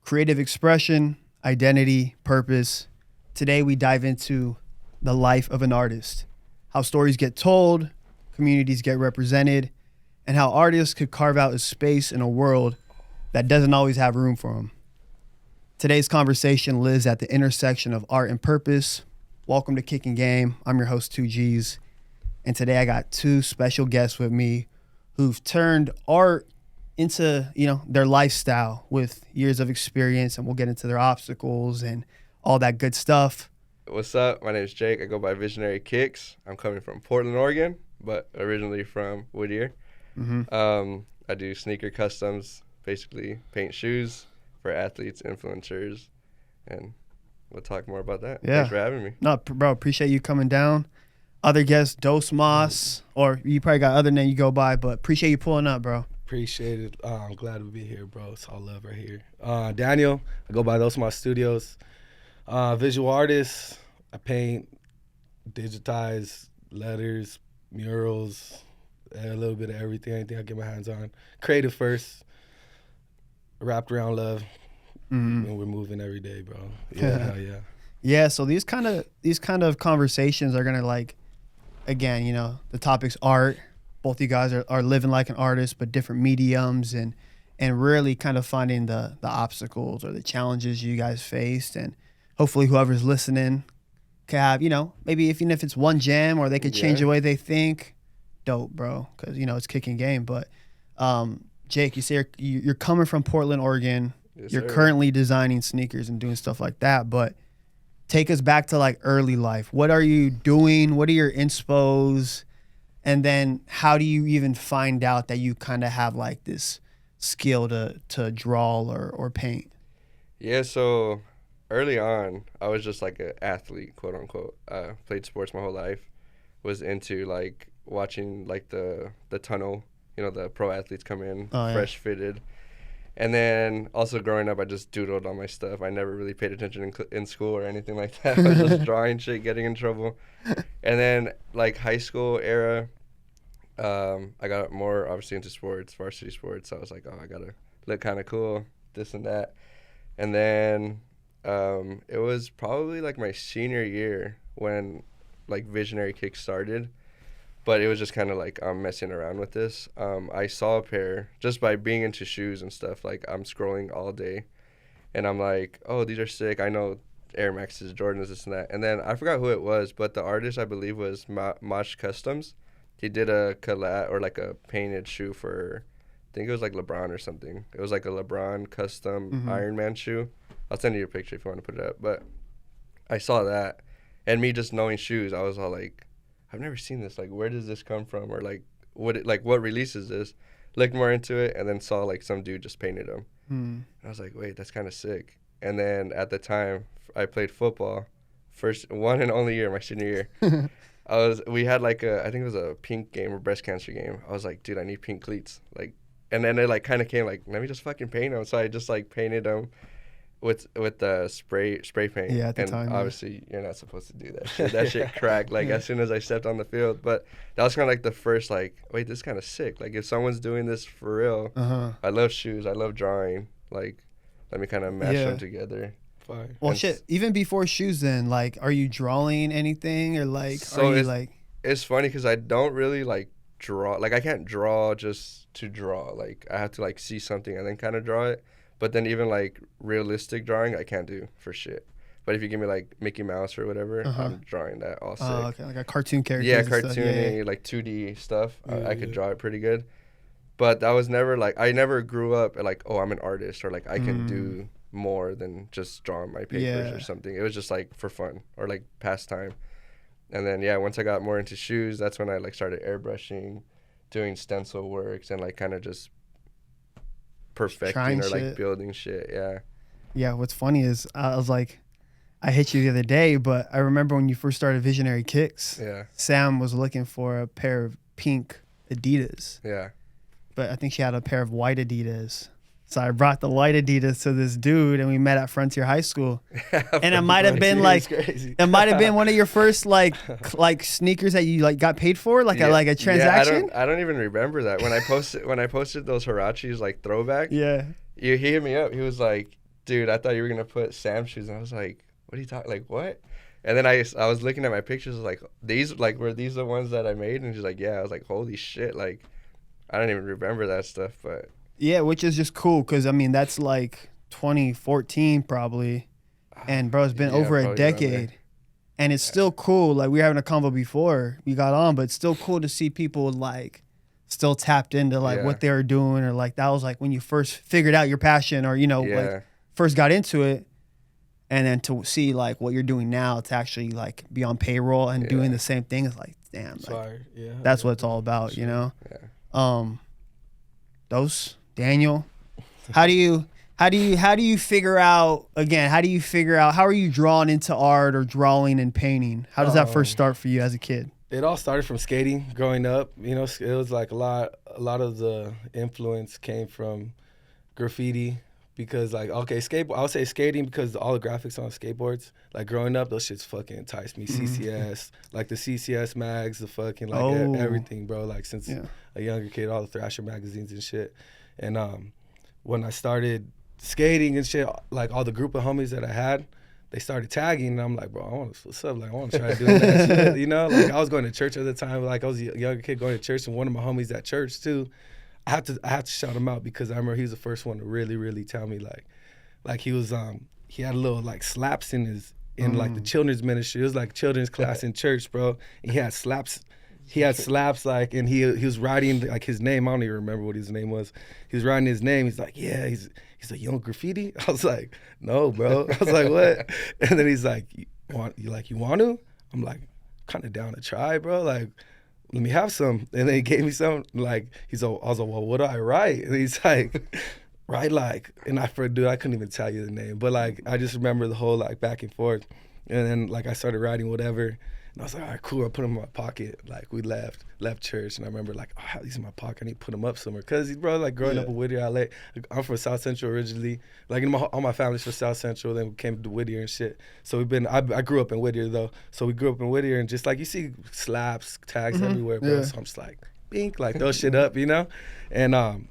creative expression, identity, purpose. Today we dive into the life of an artist, how stories get told, communities get represented, and how artists could carve out a space in a world that doesn't always have room for them. Today's conversation lives at the intersection of art and purpose. Welcome to Kickin Game. I'm your host, 2Gs. And today I got two special guests with me who've turned art into, their lifestyle with years of experience, and we'll get into their obstacles and all that good stuff. What's up? My name is Jake. I go by Visionary Kicks. I'm coming from Portland, Oregon, but originally from Whittier. I do sneaker customs, basically paint shoes for athletes, influencers, and we'll talk more about that. Yeah. Thanks for having me. No, bro, appreciate you coming down. Other guests, Dos Mas, or you probably got other name you go by, but appreciate you pulling up, bro. Appreciate it. I'm glad to be here, bro. It's all love right here. Daniel, I go by Dos Mas Studios. Visual artist. I paint, digitize letters, murals, a little bit of everything, anything I get my hands on. Creative first, wrapped around love, and we're moving every day, bro. Yeah, hell yeah. Yeah, so these kind of conversations are gonna again, the topic's art. Both you guys are living like an artist, but different mediums, and really kind of finding the obstacles or the challenges you guys faced, and hopefully whoever's listening can have, maybe even if it's one jam or they could change the way they think. Dope, bro, because it's Kickin Game. But Jake, you say you're coming from Portland, Oregon. Yes, you're sir. currently designing sneakers and doing stuff like that, but take us back to early life. What are you doing? What are your inspos? And then how do you even find out that you kind of have this skill to draw or paint? Yeah, so early on, I was just like an athlete, quote unquote. Played sports my whole life. Was into watching the tunnel, the pro athletes come in, fresh fitted. And then also growing up, I just doodled on my stuff. I never really paid attention in school or anything like that. I was just drawing shit, getting in trouble. And then high school era, I got more obviously into sports, varsity sports. So I was like, oh, I gotta look kind of cool, this and that. And then it was probably my senior year when Visionary Kick started. But it was just kind of I'm messing around with this. I saw a pair just by being into shoes and stuff. I'm scrolling all day, and I'm like, oh, these are sick. I know Air Maxes, Jordans, this and that. And then I forgot who it was, but the artist I believe was Mosh Customs. He did a collab or a painted shoe for, I think it was LeBron or something. It was a LeBron custom Iron Man shoe. I'll send you a picture if you want to put it up. But I saw that, and me just knowing shoes, I was all like, I've never seen this. Where does this come from? Or what release is this? Looked more into it, and then saw some dude just painted them. And I was like, wait, that's kind of sick. And then at the time, I played football, first one and only year, my senior year. We had I think it was a pink game or breast cancer game. I was like, dude, I need pink cleats. And then it kind of came let me just fucking paint them. So I just painted them with the spray paint. Yeah, at the and time. Obviously, you're not supposed to do that shit. That shit cracked as soon as I stepped on the field. But that was kind of the first wait, this is kind of sick. If someone's doing this for real, I love shoes. I love drawing. Let me kind of mash them together. Fine. Well, And shit. Even before shoes, then are you drawing anything or so are you It's funny because I don't really draw. I can't draw just to draw. I have to see something and then kind of draw it. But then even realistic drawing, I can't do for shit. But if you give me Mickey Mouse or whatever, I'm drawing that all sick. Oh, okay, a cartoon character. Yeah, cartoony, 2D stuff. I could draw it pretty good. But that was never I never grew up oh, I'm an artist or I can do more than just draw on my papers or something. It was just for fun or pastime. And then once I got more into shoes, that's when I started airbrushing, doing stencil works, and kind of just perfecting or building shit. Yeah, what's funny is I was I hit you the other day, but I remember when you first started Visionary Kicks, Sam was looking for a pair of pink Adidas, but I think she had a pair of white Adidas. So I brought the white Adidas to this dude, and we met at Frontier High School. And it might have been it might have been one of your first like sneakers that you got paid for, a transaction. I don't even remember that when I posted those Huaraches throwback. Yeah, He hit me up. He was like, dude, I thought you were gonna put Sam's shoes, and I was like, what are you talking? Like what? And then I was looking at my pictures, like these, like were these the ones that I made? And she's like, yeah. I was like, holy shit, like I don't even remember that stuff, but Yeah, which is just cool because I mean that's like 2014 probably, and bro, it's been Yeah, over a probably around decade, there. and it's still cool. Like we were having a convo before we got on, but it's still cool to see people like still tapped into like Yeah. what they were doing, or like that was like when you first figured out your passion, or you know Yeah. like first got into it, and then to see like what you're doing now to actually like be on payroll and doing the same thing is like damn, like, Fire. Yeah. that's what it's all about, you know. Yeah. Those Daniel, how do you figure out again? How are you drawn into art or drawing and painting? How does that first start for you as a kid? It all started from skating growing up. You know, it was like a lot of the influence came from graffiti because like, okay, I would say skating because all the graphics on skateboards, like growing up, those shits fucking enticed me. CCS, like the CCS mags, the fucking like everything, bro. Like since a younger kid, all the Thrasher magazines and shit. And when I started skating and shit, like all the group of homies that I had, they started tagging, and I'm like, bro, what's up? Like, I want to try doing that shit, you know? Like, I was going to church at the time. Like, I was a younger kid going to church, and one of my homies at church, too, I have to shout him out because I remember he was the first one to really, really tell me, like he was, he had a little, like, slaps in like, the children's ministry. It was, like, children's class in church, bro. And he had slaps. He had slaps, like, and he was writing, like, his name. I don't even remember what his name was. He was writing his name. He's like, yeah, he's like, you know graffiti? I was like, no, bro. I was like, what? And then he's like, you want to? I'm like, kind of down to try, bro. Like, let me have some. And then he gave me some. Like, I was like, well, what do I write? And he's like, write like, and I couldn't even tell you the name. But, like, I just remember the whole, like, back and forth. And then, like, I started writing whatever. And I was like, all right, cool. I put them in my pocket. Like, we left church. And I remember, like, oh, I have these in my pocket. I need to put them up somewhere. Because, bro, like, growing up in Whittier, LA, I'm from South Central originally. Like, all my family's from South Central. Then we came to Whittier and shit. So I grew up in Whittier, though. So we grew up in Whittier. And just, like, you see slaps, tags everywhere, bro. So I'm just like, bink, like, throw shit up, you know? And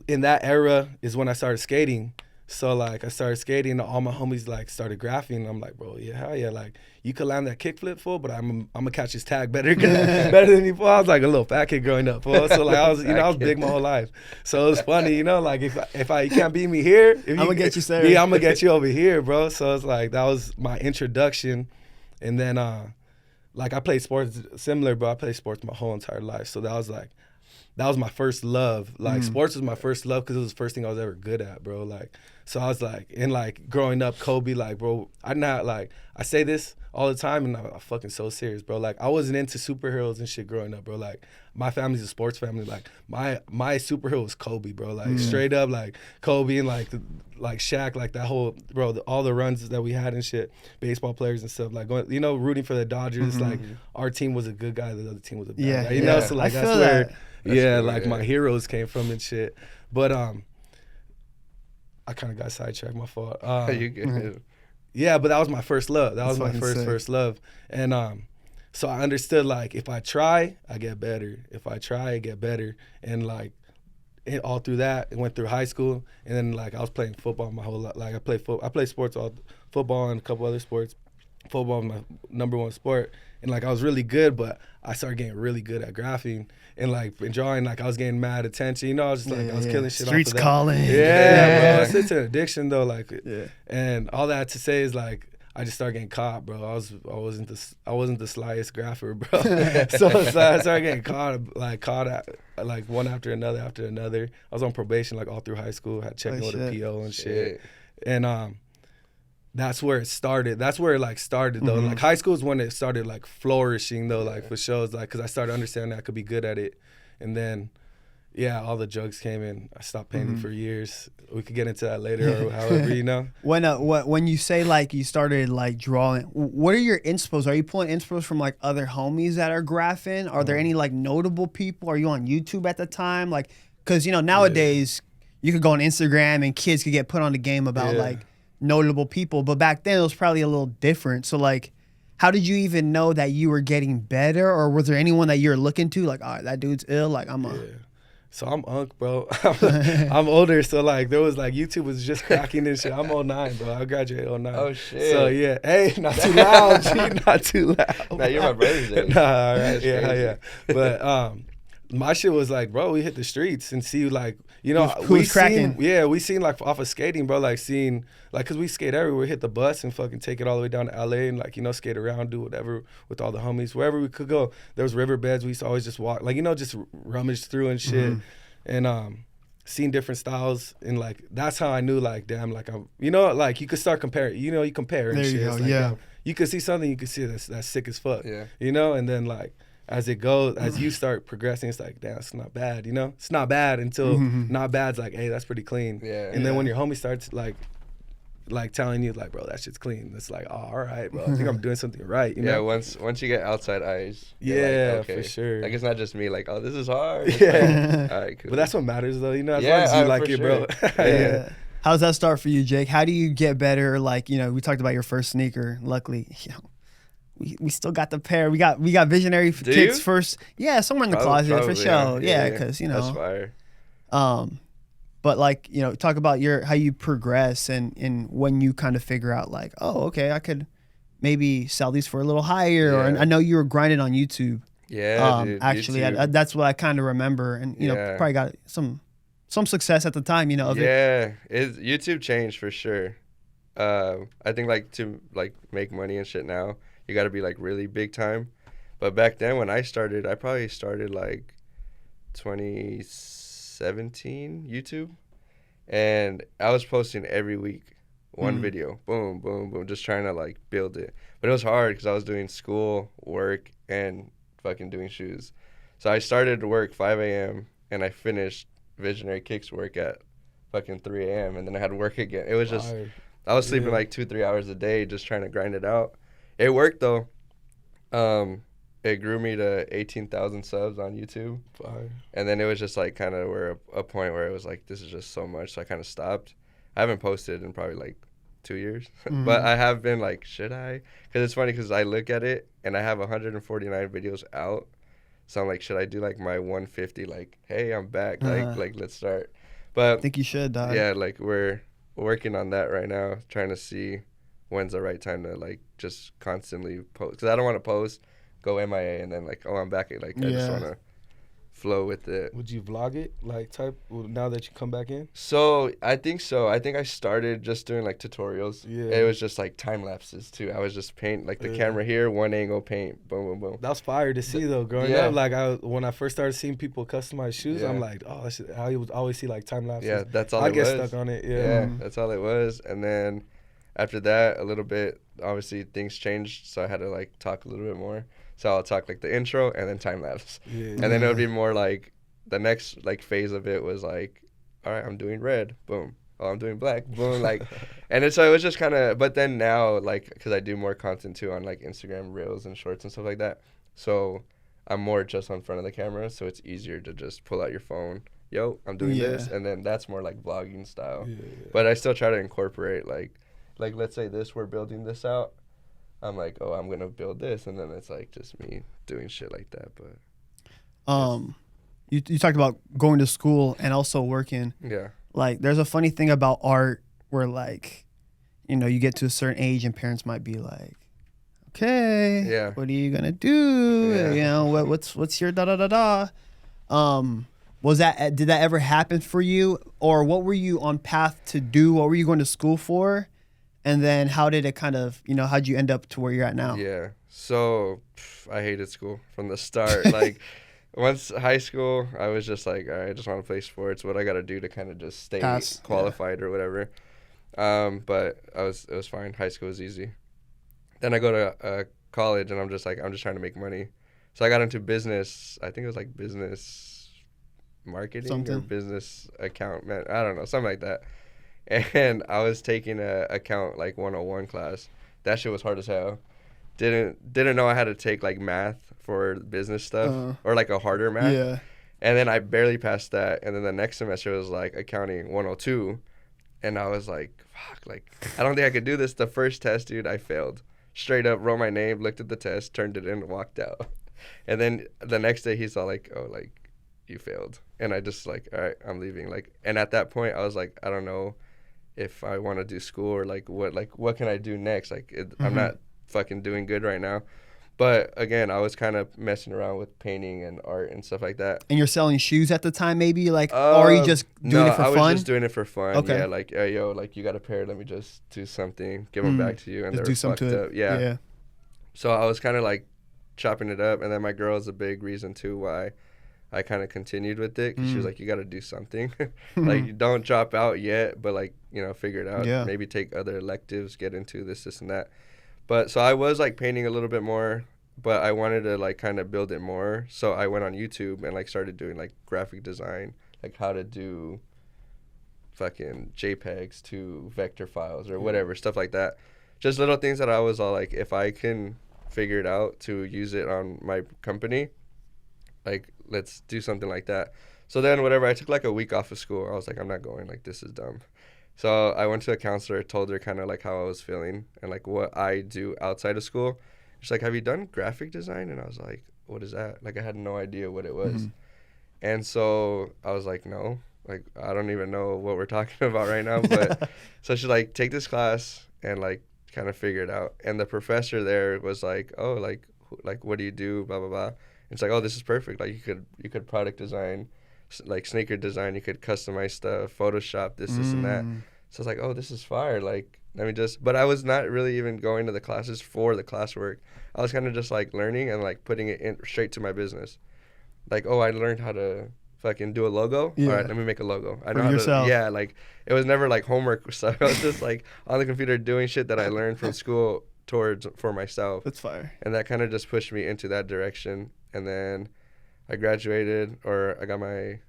in that era is when I started skating. So, like, I started skating, and all my homies, like, started graphing. And I'm like, bro, yeah, hell yeah. Like, you could land that kickflip, fool, but I'm going to catch his tag better than you, fool. I was like a little fat kid growing up, fool. So, like, I was big my whole life. So, it was funny, you know, like, if you can't beat me here. I'm going to get you, sir. Yeah, I'm going to get you over here, bro. So, it's like, that was my introduction. And then, like, I played sports similar, bro. I played sports my whole entire life. So, that was my first love. Like, sports was my first love because it was the first thing I was ever good at, bro. Like, so I was like, and like growing up, Kobe, like, bro, I say this all the time, and I'm fucking so serious, bro. Like, I wasn't into superheroes and shit growing up, bro. Like, my family's a sports family. Like, my superhero was Kobe, bro. Like, straight up, like, Kobe and like Shaq, like that whole, bro, all the runs that we had and shit, baseball players and stuff, like, going, you know, rooting for the Dodgers. Like, our team was a good guy, the other team was a bad guy, you know? So, like, that's where, like, my heroes came from and shit. But, I kind of got sidetracked, my fault. You good. Yeah, but that was my first love. That was my first love. And so I understood, like, if I try, I get better. If I try, I get better. And, like, all through that, it went through high school. And then, like, I was playing football my whole life. Like, I played sports, football and a couple other sports. Football was my number one sport. And, like, I was really good, but I started getting really good at graphing. And, like, in drawing, like, I was getting mad attention. You know, I was just, like, I was killing shit Streets off of that. calling. Yeah, bro. It's such an addiction, though. Like, and all that to say is, like, I just started getting caught, bro. I wasn't the slyest grapher, bro. so I started getting caught at, like, one after another. I was on probation, like, all through high school. Had checking with a PO and shit. And that's where it started. That's where it, like, started, though. Like, high school is when it started, like, flourishing, though, like, for shows, like, because I started understanding I could be good at it. And then, yeah, all the drugs came in. I stopped painting for years. We could get into that later or however, you know? When you say, like, you started, like, drawing, what are your inspos? Are you pulling inspos from, like, other homies that are graphing? Are there any, like, notable people? Are you on YouTube at the time? Like, because, you know, nowadays, you could go on Instagram and kids could get put on the game about, like, notable people, but back then it was probably a little different. So, like, how did you even know that you were getting better, or was there anyone that you were looking to, like, all right, that dude's ill, like, So I'm unk, bro. I'm older, so like there was like YouTube was just cracking and shit. I'm 09, bro. I graduated 09. Oh shit. So yeah, hey, not too loud, G, not too loud. Nah, you're my brother's age. Nah, all right, That's yeah, crazy. yeah. But my shit was like, bro, we hit the streets and see like, you know, Who's cracking? we seen like off of skating, bro, like seeing like, cause we skate everywhere, hit the bus and fucking take it all the way down to LA and like, you know, skate around, do whatever with all the homies, wherever we could go. There was riverbeds, we used to always just walk, like, you know, just rummage through and shit. And seeing different styles and like that's how I knew like damn like I'm, you know, like you could start comparing, you know, you compare and There shit. you go, It's like, yeah. damn, you could see something, you could see that's sick as fuck. Yeah. You know, and then like as it goes, as you start progressing, it's like, damn, it's not bad, you know? It's not bad until not bad's like, hey, that's pretty clean. Yeah. And then when your homie starts like telling you like, bro, that shit's clean. It's like, oh, all right, bro. I think I'm doing something right. You Yeah, know? once you get outside eyes. you're Yeah, like, okay. for sure. Like it's not just me. Like, oh, this is hard. It's Yeah. like, all right, cool. But that's what matters though, you know, as Yeah, long as you like for it, bro. sure. Yeah. How's that start for you, Jake? How do you get better? Like, you know, we talked about your first sneaker. Luckily, you know, we still got the pair. We got visionary Do kicks you? first. Yeah, somewhere in the Probably, closet for sure. yeah. Yeah, because you That's know. fire. But like, you know, talk about how you progress and when you kind of figure out like, oh, okay, I could maybe sell these for a little higher. Or Yeah. I know you were grinding on YouTube. Yeah, dude. Actually, YouTube. that's what I kind of remember, and you know, Yeah. probably got some success at the time. You know, of it. Yeah, YouTube changed for sure. I think like to like make money and shit now, you got to be like really big time. But back then when I started, I probably started like 2017 YouTube, and I was posting every week one video, boom, boom, boom, just trying to like build it. But it was hard because I was doing school, work, and fucking doing shoes. So I started work 5 a.m. and I finished Visionary Kicks work at fucking 3 a.m. and then I had to work again. It was just, Fire. I was sleeping like 2-3 hours a day just trying to grind it out. It worked though. It grew me to 18,000 subs on YouTube. Fire. And then it was just like kind of where a point where it was like, this is just so much. So I kind of stopped. I haven't posted in probably like 2 years, but I have been like, should I? Because it's funny because I look at it and I have 149 videos out. So I'm like, should I do like my 150? Like, hey, I'm back. Like let's start. I But think you should, dog. yeah, like we're working on that right now, trying to see when's the right time to like just constantly post. Because I don't want to post, go MIA, and then like, oh, I'm back. Like I just want to flow with it. Would you vlog it like now that you come back in? So I think I started just doing like tutorials. Yeah. It was just like time lapses too. I was just paint like the camera here, one angle, paint, boom, boom, boom. That was fire to see though. Growing Yeah. up, like when I first started seeing people customize shoes, I'm Yeah. like, oh, I would always see like time lapses. Yeah, that's all I it get was. stuck on it. Yeah, Yeah. that's all it was. And then after that, a little bit, obviously things changed, so I had to like talk a little bit more. So I'll talk like the intro and then time lapse, Yeah. and then it would be more like the next like phase of it was like, all right, I'm doing red, boom. Oh, I'm doing black, boom, like, and so it was just kind of. But then now, like, because I do more content too on like Instagram Reels and Shorts and stuff like that, so I'm more just on front of the camera, so it's easier to just pull out your phone. Yo, I'm doing this, and then that's more like vlogging style. Yeah. But I still try to incorporate like let's say we're building this out. I'm like, oh, I'm gonna build this, and then it's like just me doing shit like that. But You talked about going to school and also working. yeah, Like, there's a funny thing about art where, like, you know, you get to a certain age and parents might be like, okay, Yeah. what are you gonna do? Yeah. You know, what's your da da da da? Did that ever happen for you, or what were you on path to do? What were you going to school for? And then how did it kind of, you know, how'd you end up to where you're at now? yeah. So I hated school from the start. Like once high school, I was just like, all right, I just want to play sports. What I got to do to kind of just stay Pass, qualified or whatever. But it was fine. High school was easy. Then I go to college, and I'm just trying to make money. So I got into business. I think it was like business marketing or Something. business account, man. I don't know, something like that. And I was taking a account like 101 class. That shit was hard as hell. Didn't know I had to take like math for business stuff or like a harder math. Yeah. And then I barely passed that. And then the next semester was like accounting 102. And I was like, fuck, like, I don't think I could do this. The first test, dude, I failed. Straight up, wrote my name, looked at the test, turned it in, and walked out. And then the next day he saw like, oh, like, you failed. And I just like, all right, I'm leaving. Like, and at that point I was like, I don't know if I want to do school or like what can I do next? Like I'm not fucking doing good right now. But again, I was kind of messing around with painting and art and stuff like that. And you're selling shoes at the time, maybe, like, or are you just doing it for fun? No, I was just doing it for fun. Okay. Yeah, like, hey, yo, like, you got a pair. Let me just do something. Give them back to you. And Just they do were something fucked to up. it. Yeah. So I was kind of like chopping it up. And then my girl is a big reason, too, why I kind of continued with it. 'Cause she was like, you got to do something. Like, you don't drop out yet, but, like, you know, figure it out. Yeah. Maybe take other electives, get into this, and that. But so I was, like, painting a little bit more. But I wanted to, like, kind of build it more. So I went on YouTube and, like, started doing, like, graphic design, like how to do fucking JPEGs to vector files or whatever, stuff like that. Just little things that I was all like, if I can figure it out to use it on my company, like, let's do something like that. So then whatever, I took, like, a week off of school. I was like, I'm not going. Like, this is dumb. So I went to a counselor, told her kind of, like, how I was feeling and, like, what I do outside of school. She's like, have you done graphic design? And I was like, what is that? Like, I had no idea what it was. And so I was like, no. Like, I don't even know what we're talking about right now. But so she's like, take this class and, like, kind of figure it out. And the professor there was like, oh, like what do you do? Blah, blah, blah. And it's like, oh, this is perfect. Like, you could product design, like sneaker design. You could customize stuff, Photoshop, this, and that. So I was like, oh, this is fire. Like, let me just, but I was not really even going to the classes for the classwork. I was kind of just like learning and like putting it in straight to my business. Like, oh, I learned how to fucking do a logo. Yeah. All right, let me make a logo. I For know how yourself. to, yeah, like it was never like homework stuff. I was just like on the computer doing shit that I learned from school for myself. That's fire. And that kind of just pushed me into that direction. And then I graduated, or I got my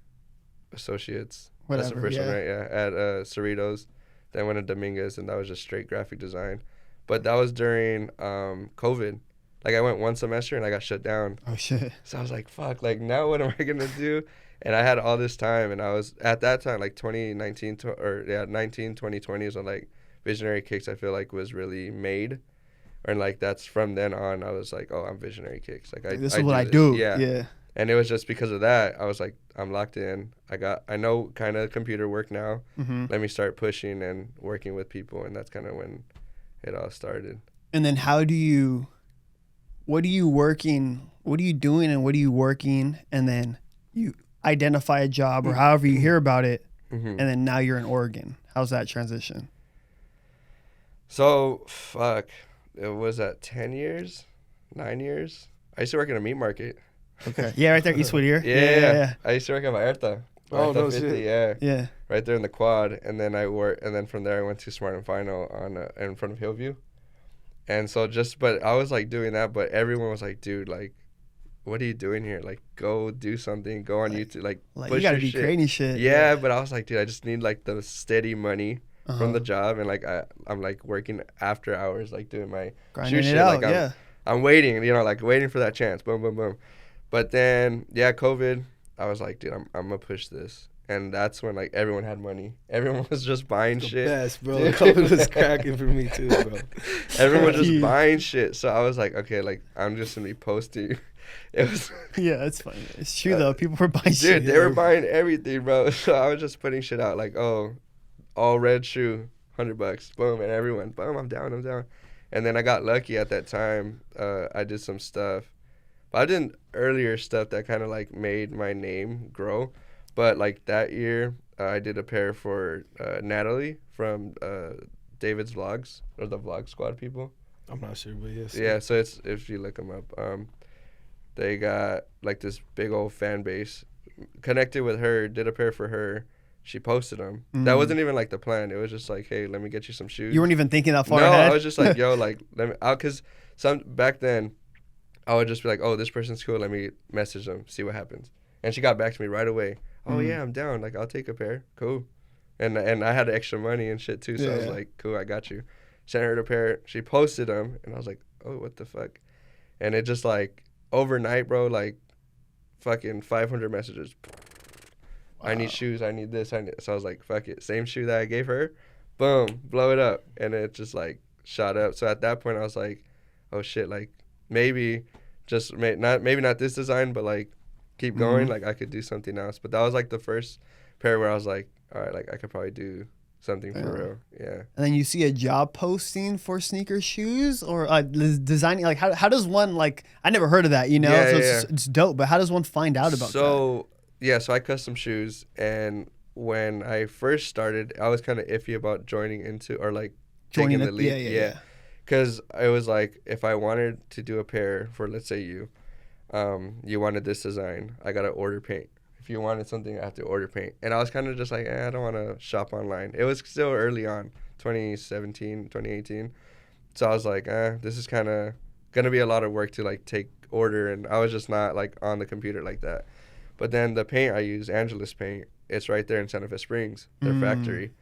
associates. Whatever, That's the first yeah. one, right? Yeah, at Cerritos. Then went to Dominguez, and that was just straight graphic design. But that was during COVID. Like, I went one semester, and I got shut down. Oh, shit. So I was like, fuck, like, now what am I going to do? And I had all this time, and I was, at that time, like, 2020 is when, like, Visionary Kicks, I feel like, was really made. And, like, that's from then on, I was like, oh, I'm Visionary Kicks. Like, This is what I do. Yeah. Yeah. And it was just because of that, I was like, I'm locked in. I know kind of computer work now. Let me start pushing and working with people. And that's kind of when it all started. And then what are you doing and what are you working? And then you identify a job or however you hear about it. And then now you're in Oregon. How's that transition? So, fuck. It was at 10 years, 9 years. I used to work in a meat market. Okay. Yeah, right there, Eastwood here. Yeah. I used to work at Vallarta. Oh, no 50, shit. yeah. Yeah. Right there in the quad. And then from there I went to Smart and Final in front of Hillview. And so but I was like doing that, but everyone was like, dude, like, what are you doing here? Like, go do something, go on YouTube, like Like, push you gotta your be shit. creating shit. Yeah, but I was like, dude, I just need like the steady money from the job, and like I'm like working after hours, like doing my Grinding it shit. out, Like I'm waiting, like waiting for that chance. Boom, boom, boom. But then, yeah, COVID, I was like, dude, I'm gonna push this. And that's when like everyone had money. Everyone was just buying shit. Best, bro. COVID was cracking for me too, bro. Everyone was just buying shit. So I was like, okay, like I'm just gonna be posting. It was Yeah, that's funny. It's true though. People were buying shit. dude, they were buying everything, bro. So I was just putting shit out like, oh, all red shoe, $100, boom, and everyone, boom, I'm down. And then I got lucky at that time. I did some stuff. But I did earlier stuff that kind of like made my name grow. But like that year, I did a pair for Natalie from David's Vlogs, or the Vlog Squad people. I'm not sure, but yes. Yeah, so it's, if you look them up, they got like this big old fan base. Connected with her, did a pair for her. She posted them. That wasn't even like the plan. It was just like, hey, let me get you some shoes. You weren't even thinking that far no, ahead? I was just like, yo, like, let me out, because back then, I would just be like, oh, this person's cool. Let me message them, see what happens. And she got back to me right away. Oh yeah, I'm down. Like, I'll take a pair. Cool. And I had extra money and shit too, so I was like, cool, I got you. Sent her the pair. She posted them, and I was like, oh, what the fuck? And it just like overnight, bro, like fucking 500 messages. Wow. I need shoes. I need this. So I was like, fuck it. Same shoe that I gave her. Boom, blow it up. And it just like shot up. So at that point, I was like, oh shit, like maybe not this design, but like keep going, like I could do something else. But that was like the first pair where I was like, all right, like I could probably do something for real. Yeah. And then you see a job posting for sneaker shoes or designing. Like how does one like? I never heard of that. You know, Yeah, so yeah. it's dope. But how does one find out about that? So yeah, so I custom shoes, and when I first started, I was kind of iffy about joining into or like taking the leap. Yeah. Because I was like, if I wanted to do a pair for, let's say you wanted this design, I gotta order paint. If you wanted something, I have to order paint. And I was kind of just like, I don't want to shop online. It was still early on, 2017, 2018. So I was like, this is kind of gonna be a lot of work to like take order, and I was just not like on the computer like that. But then the paint I use, Angelus paint, it's right there in Santa Fe Springs, their factory.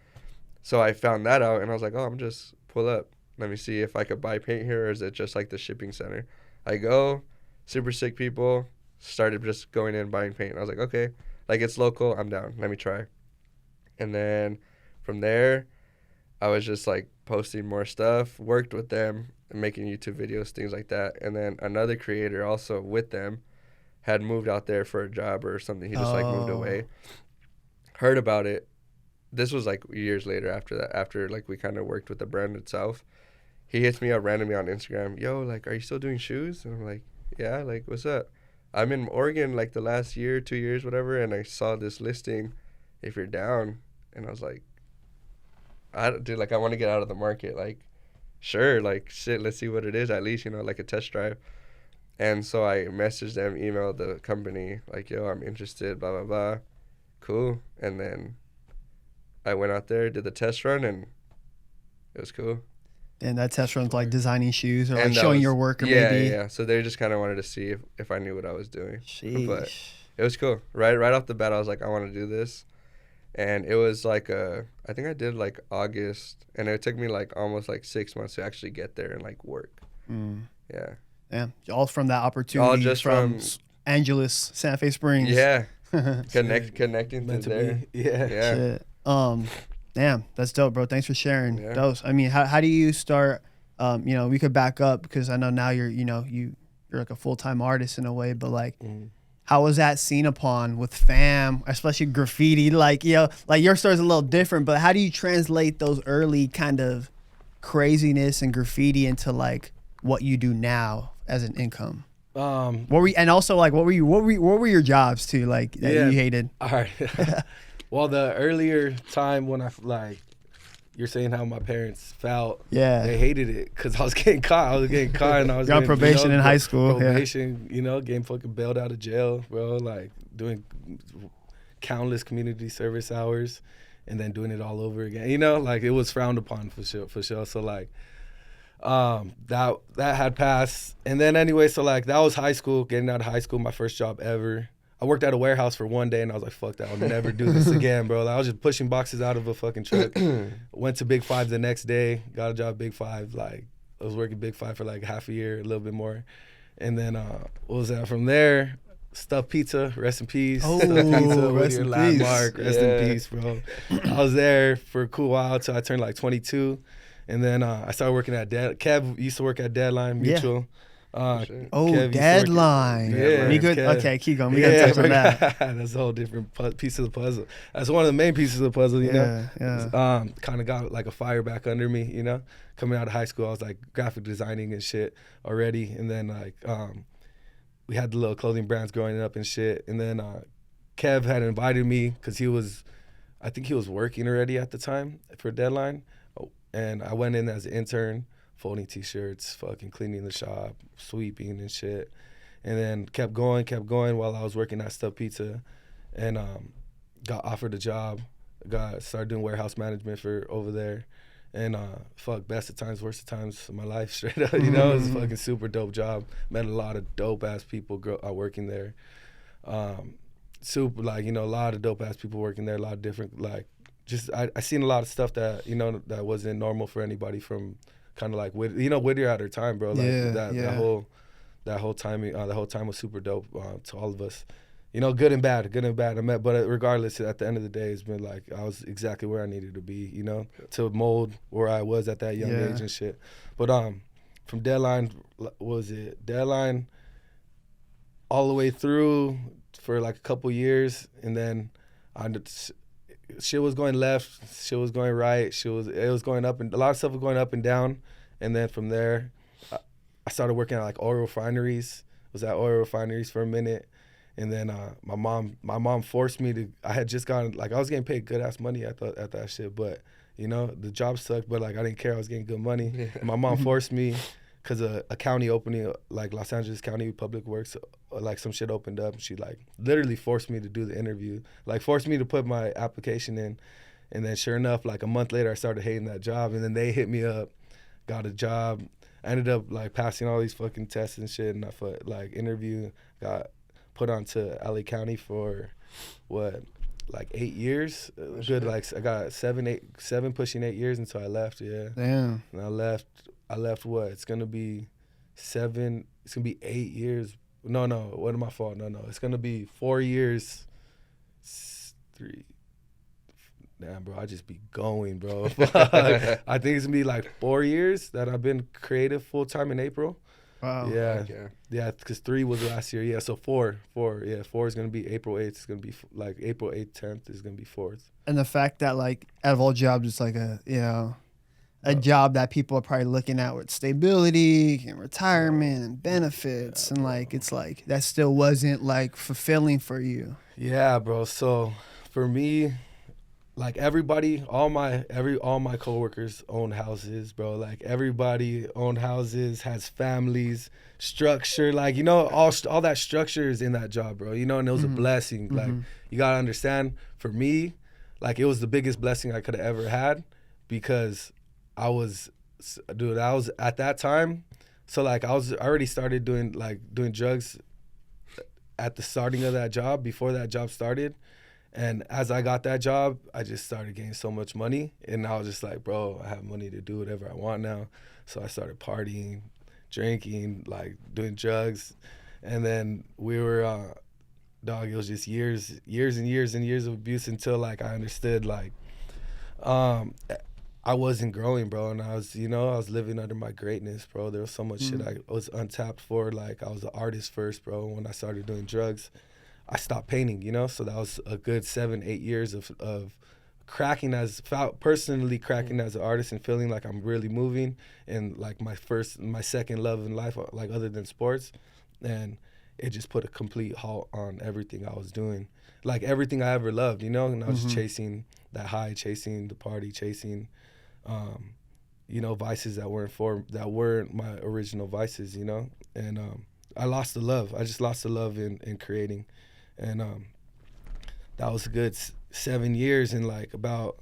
So I found that out, and I was like, I'm just pull up. Let me see if I could buy paint here, or is it just like the shipping center? I go, super sick people, started just going in buying paint. I was like, okay, like it's local, I'm down. Let me try. And then from there, I was just like posting more stuff, worked with them, and making YouTube videos, things like that. And then another creator also with them had moved out there for a job or something. He just like moved away. Heard about it. This was like years later after that, after like we kind of worked with the brand itself. He hits me up randomly on Instagram. Yo, like, are you still doing shoes? And I'm like, yeah, like, what's up? I'm in Oregon like the last year, 2 years, whatever, and I saw this listing, if you're down. And I was like, dude, like, I want to get out of the market. Like, sure, like, shit, let's see what it is at least, you know, like a test drive. And so I messaged them, emailed the company, like, yo, I'm interested, blah, blah, blah. Cool. And then I went out there, did the test run, and it was cool. And that test run's like designing shoes or And like that showing was- your work or yeah, maybe. Yeah. So they just kind of wanted to see if I knew what I was doing. Sheesh. But it was cool. Right off the bat, I was like, I want to do this. And it was like I think I did like August, and it took me like almost like 6 months to actually get there and like work. Yeah. Yeah, all from that opportunity. All just from Angeles, Santa Fe Springs. Yeah. Connecting Meant to to there. be. Yeah. Yeah. Shit. Damn, that's dope, bro. Thanks for sharing Yeah. those. I mean, how do you start? You know, we could back up because I know now you're like a full-time artist in a way, but like, how was that seen upon with fam, especially graffiti? Like, you know, like your story's a little different, but how do you translate those early kind of craziness and graffiti into like what you do now as an income? What were you, and also like what were your jobs too, like that you hated? All right. Well, the earlier time when I like, you're saying how my parents felt. Yeah. They hated it because I was getting caught. And I was You're on getting, probation in high school. Probation, you know, getting fucking bailed out of jail, bro. Like doing countless community service hours, and then doing it all over again. You know, like it was frowned upon for sure. So like, that had passed, and then anyway, so like that was high school. Getting out of high school, my first job ever. I worked at a warehouse for one day, and I was like, fuck that, I'll never do this again, bro. Like, I was just pushing boxes out of a fucking truck. Went to Big Five the next day, got a job at Big Five. Like, I was working Big Five for like half a year, a little bit more. And then, what was that? From there, Stuffed Pizza, rest in peace. Oh, Stuffed Pizza, rest your in landmark, peace. rest in peace, bro. I was there for a cool while till I turned like 22. And then I started working at Kev used to work at Deadline Mutual. Oh, Kev used to work Deadline. Yeah, We could, Kev. okay, keep going. We gotta touch on that. That's a whole different piece of the puzzle. That's one of the main pieces of the puzzle, you know. Yeah. Kind of got like a fire back under me, you know. Coming out of high school, I was like graphic designing and shit already, and then like we had the little clothing brands growing up and shit, and then Kev had invited me because I think he was working already at the time for Deadline, and I went in as an intern, folding t-shirts, fucking cleaning the shop, sweeping and shit. And then kept going while I was working at Stuffed Pizza, and got offered a job. Started doing warehouse management for over there. And best of times, worst of times of my life, straight up. You know, it was a fucking super dope job. Met a lot of dope ass people working there. Super, like, you know, a lot of dope ass people working there, a lot of different, like, just I seen a lot of stuff that, you know, that wasn't normal for anybody from kind of like, you know, Whittier at her time, bro. Like that whole time was super dope to all of us. You know, good and bad. But regardless, at the end of the day, it's been like I was exactly where I needed to be, you know, to mold where I was at that young age and shit. But from Deadline, Deadline all the way through for like a couple years, and then shit was going left, shit was going right, it was going up, and a lot of stuff was going up and down. And then from there, I started working at like oil refineries. Was at oil refineries for a minute, and then my mom forced me to. I had just gotten, like, I was getting paid good ass money at that shit, but you know, the job sucked, but like I didn't care. I was getting good money. Yeah. And my mom forced me, because a county opening, like Los Angeles County Public Works, like some shit opened up. And she like literally forced me to do the interview, like forced me to put my application in. And then sure enough, like a month later, I started hating that job. And then they hit me up, got a job. I ended up like passing all these fucking tests and shit. And I like interview, got put onto LA County for what? Like 8 years. Good, like I got seven pushing 8 years until I left. Yeah. Damn. And I left what? It's gonna be 7. It's gonna be 8 years. No. What am I fault? No. It's gonna be 4 years. 3. Damn, bro. I just be going, bro. I think it's gonna be like 4 years that I've been creative full time in April. Wow. Yeah, because 3 was last year. Yeah, so 4. Yeah, 4 is gonna be April 8th. It's gonna be like April 8th, 10th is gonna be 4th. And the fact that, like, out of all jobs, it's like a job that people are probably looking at with stability and retirement and benefits, and like it's like that still wasn't like fulfilling for you. Yeah, bro. So for me, like everybody, all my coworkers own houses, bro. Like everybody owned houses, has families, structure. Like, you know, all that structure is in that job, bro. You know, and it was a blessing. Like, you gotta understand, for me, like, it was the biggest blessing I could have ever had, because I was at that time. So like I already started doing drugs at the starting of that job, before that job started. And as I got that job, I just started getting so much money. And I was just like, bro, I have money to do whatever I want now. So I started partying, drinking, like doing drugs. And then we were, it was just years and years and years of abuse, until like I understood, like, I wasn't growing, bro. And I was living under my greatness, bro. There was so much shit I was untapped for. Like, I was an artist first, bro. When I started doing drugs, I stopped painting, you know? So that was a good 7-8 years of personally cracking as an artist, and feeling like I'm really moving, and like my second love in life, like other than sports. And it just put a complete halt on everything I was doing. Like everything I ever loved, you know? And I was just chasing that high, chasing the party, chasing, you know, vices that weren't my original vices, you know? And I lost the love. I just lost the love in creating. And that was a good 7 years, and like about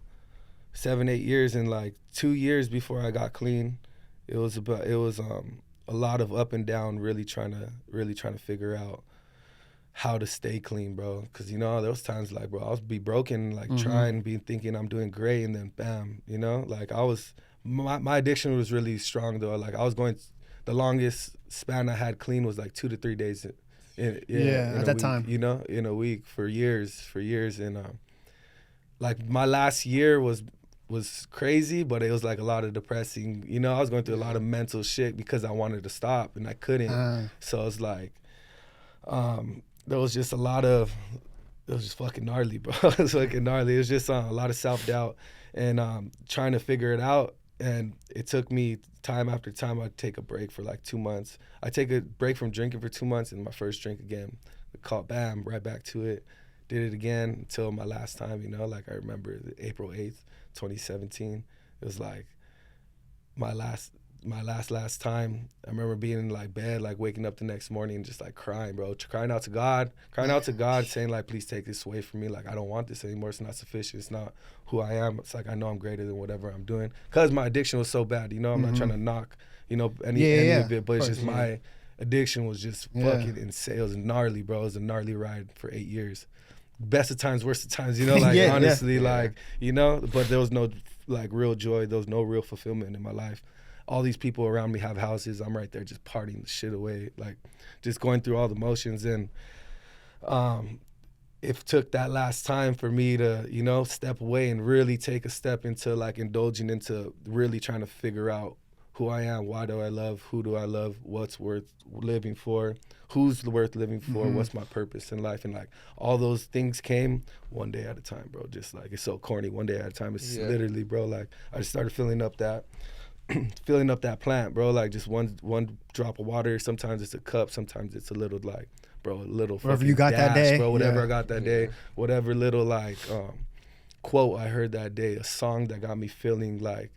7-8 years, and like 2 years before I got clean. It was a lot of up and down, really trying to figure out how to stay clean, bro. Because, you know, there was times like, bro, I was be broken, like thinking I'm doing great, and then bam, you know, like my addiction was really strong though. Like I was going, the longest span I had clean was like 2 to 3 days. In at that time, you know, in a week for years. And like my last year was crazy, but it was like a lot of depressing, you know. I was going through a lot of mental shit because I wanted to stop and I couldn't. So it's like there was just it was just fucking gnarly, bro. It was fucking gnarly. It was just a lot of self-doubt and trying to figure it out. And it took me time after time. I'd take a break for like 2 months. I take a break from drinking for 2 months, and my first drink again, caught, bam, right back to it. Did it again until my last time, you know. Like I remember April 8th, 2017. It was like my last time. I remember being in like bed, like waking up the next morning and just like crying, bro. Crying out to God, saying like, please take this away from me. Like, I don't want this anymore. It's not sufficient. It's not who I am. It's like, I know I'm greater than whatever I'm doing. Cause my addiction was so bad, you know. I'm not trying to knock, you know, any of it, but it's just my addiction was just fucking insane. It was gnarly, bro. It was a gnarly ride for 8 years. Best of times, worst of times, you know, like honestly, like, you know, but there was no like real joy. There was no real fulfillment in my life. All these people around me have houses. I'm right there just partying the shit away, like just going through all the motions. And it took that last time for me to, you know, step away and really take a step into like indulging into really trying to figure out who I am, why do I love, who do I love, what's worth living for, who's worth living for, what's my purpose in life, and like all those things came one day at a time, bro. Just like, it's so corny, one day at a time. It's literally, bro, like I just started filling up that plant, bro, like just one drop of water. Sometimes it's a cup, sometimes it's a little, like, bro, a little whatever you got dash, that day, bro, whatever I got that day, whatever little like quote I heard that day, a song that got me feeling like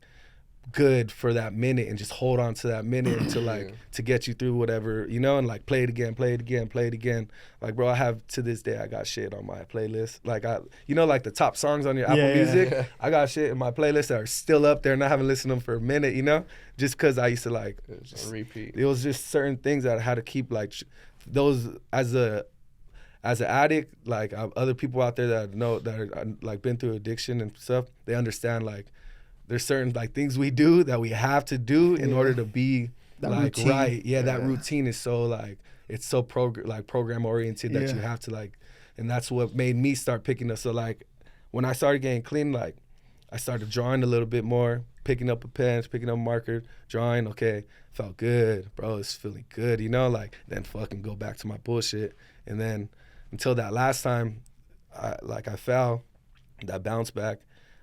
good for that minute, and just hold on to that minute to like to get you through whatever, you know, and like play it again. Like, bro, I have, to this day, I got shit on my playlist, like, I, you know, like the top songs on your Apple Music, I got shit in my playlist that are still up there and I haven't listened to them for a minute, you know, just because I used to like just repeat. It was just certain things that I had to keep, like those as an addict, like other people out there that know, that are like been through addiction and stuff, they understand like there's certain like things we do that we have to do in order to be that like routine. Right. Yeah, that routine is so like, it's so program oriented that you have to like, and that's what made me start picking up. So like when I started getting clean, like I started drawing a little bit more, picking up a pen, picking up a marker, drawing. Okay, felt good, bro. It's feeling good, you know. Like then fucking go back to my bullshit, and then until that last time, I fell, that bounce back.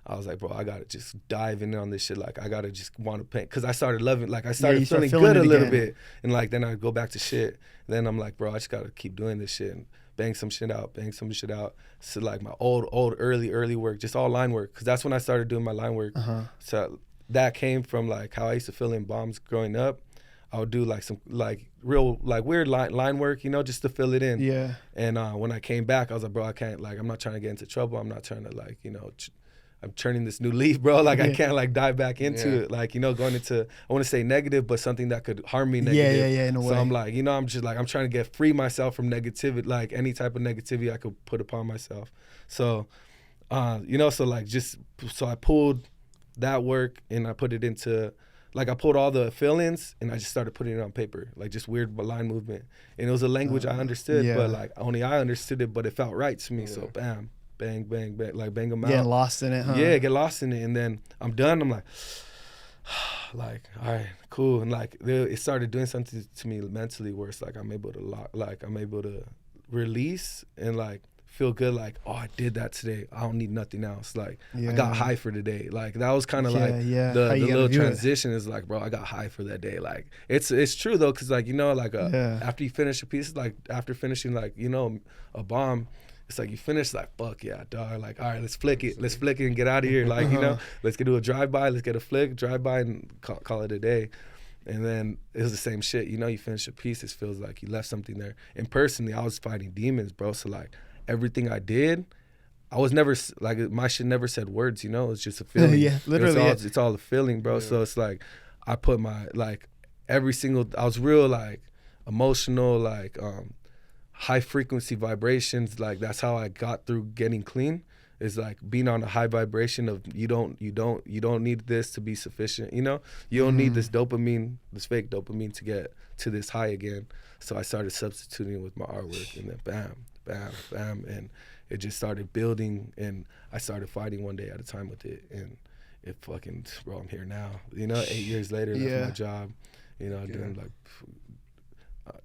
I was like, bro, I gotta just dive in on this shit. Like, I gotta just want to paint, cause I started loving, like, I started feeling good a little bit, and like then I go back to shit. And then I'm like, bro, I just gotta keep doing this shit and bang some shit out. So like my old early work, just all line work, cause that's when I started doing my line work. So that came from like how I used to fill in bombs growing up. I would do like some like real like weird line work, you know, just to fill it in. Yeah. And when I came back, I was like, bro, I can't, like, I'm not trying to get into trouble. I'm not trying to, like, you know, I'm turning this new leaf, bro. Like, I can't, like, dive back into it. Like, you know, going into, I want to say negative, but something that could harm me negative. Yeah, in a way. So I'm like, you know, I'm just like, I'm trying to get free myself from negativity, like any type of negativity I could put upon myself. So, you know, so like so I pulled that work and I put it into, like, I pulled all the fill-ins and I just started putting it on paper, like just weird line movement. And it was a language I understood, but like only I understood it, but it felt right to me. So bam, bang, bang, bang, like bang them out. Getting lost in it, huh? Yeah, get lost in it. And then I'm done. I'm like, all right, cool. And like it started doing something to me mentally where it's like I'm able to release and like feel good, like, oh, I did that today. I don't need nothing else. Like, I got high for the day. Like, that was kind of like the little transition is like, bro, I got high for that day. Like, it's true, though, because, like, you know, like, after you finish a piece, like, after finishing, like, you know, a bomb, it's like you finish, like, fuck yeah, dog. Like, all right, let's flick it and get out of here. Like, you know, let's do a drive-by, let's get a flick, drive-by, and call it a day. And then it was the same shit. You know, you finish a piece, it feels like you left something there. And personally, I was fighting demons, bro. So, like, everything I did, I was never, like, my shit never said words, you know? It's just a feeling. Literally. It's all a feeling, bro. Yeah. So it's like, I put my, like, I was real, like, emotional, like, high frequency vibrations. Like, that's how I got through getting clean, is like being on a high vibration of you don't need this to be sufficient, you know? You don't need this dopamine, this fake dopamine to get to this high again. So I started substituting with my artwork, and then bam, bam, bam, and it just started building, and I started fighting one day at a time with it, and it fucking, bro, I'm here now. You know, 8 years later, left my job, you know, doing like,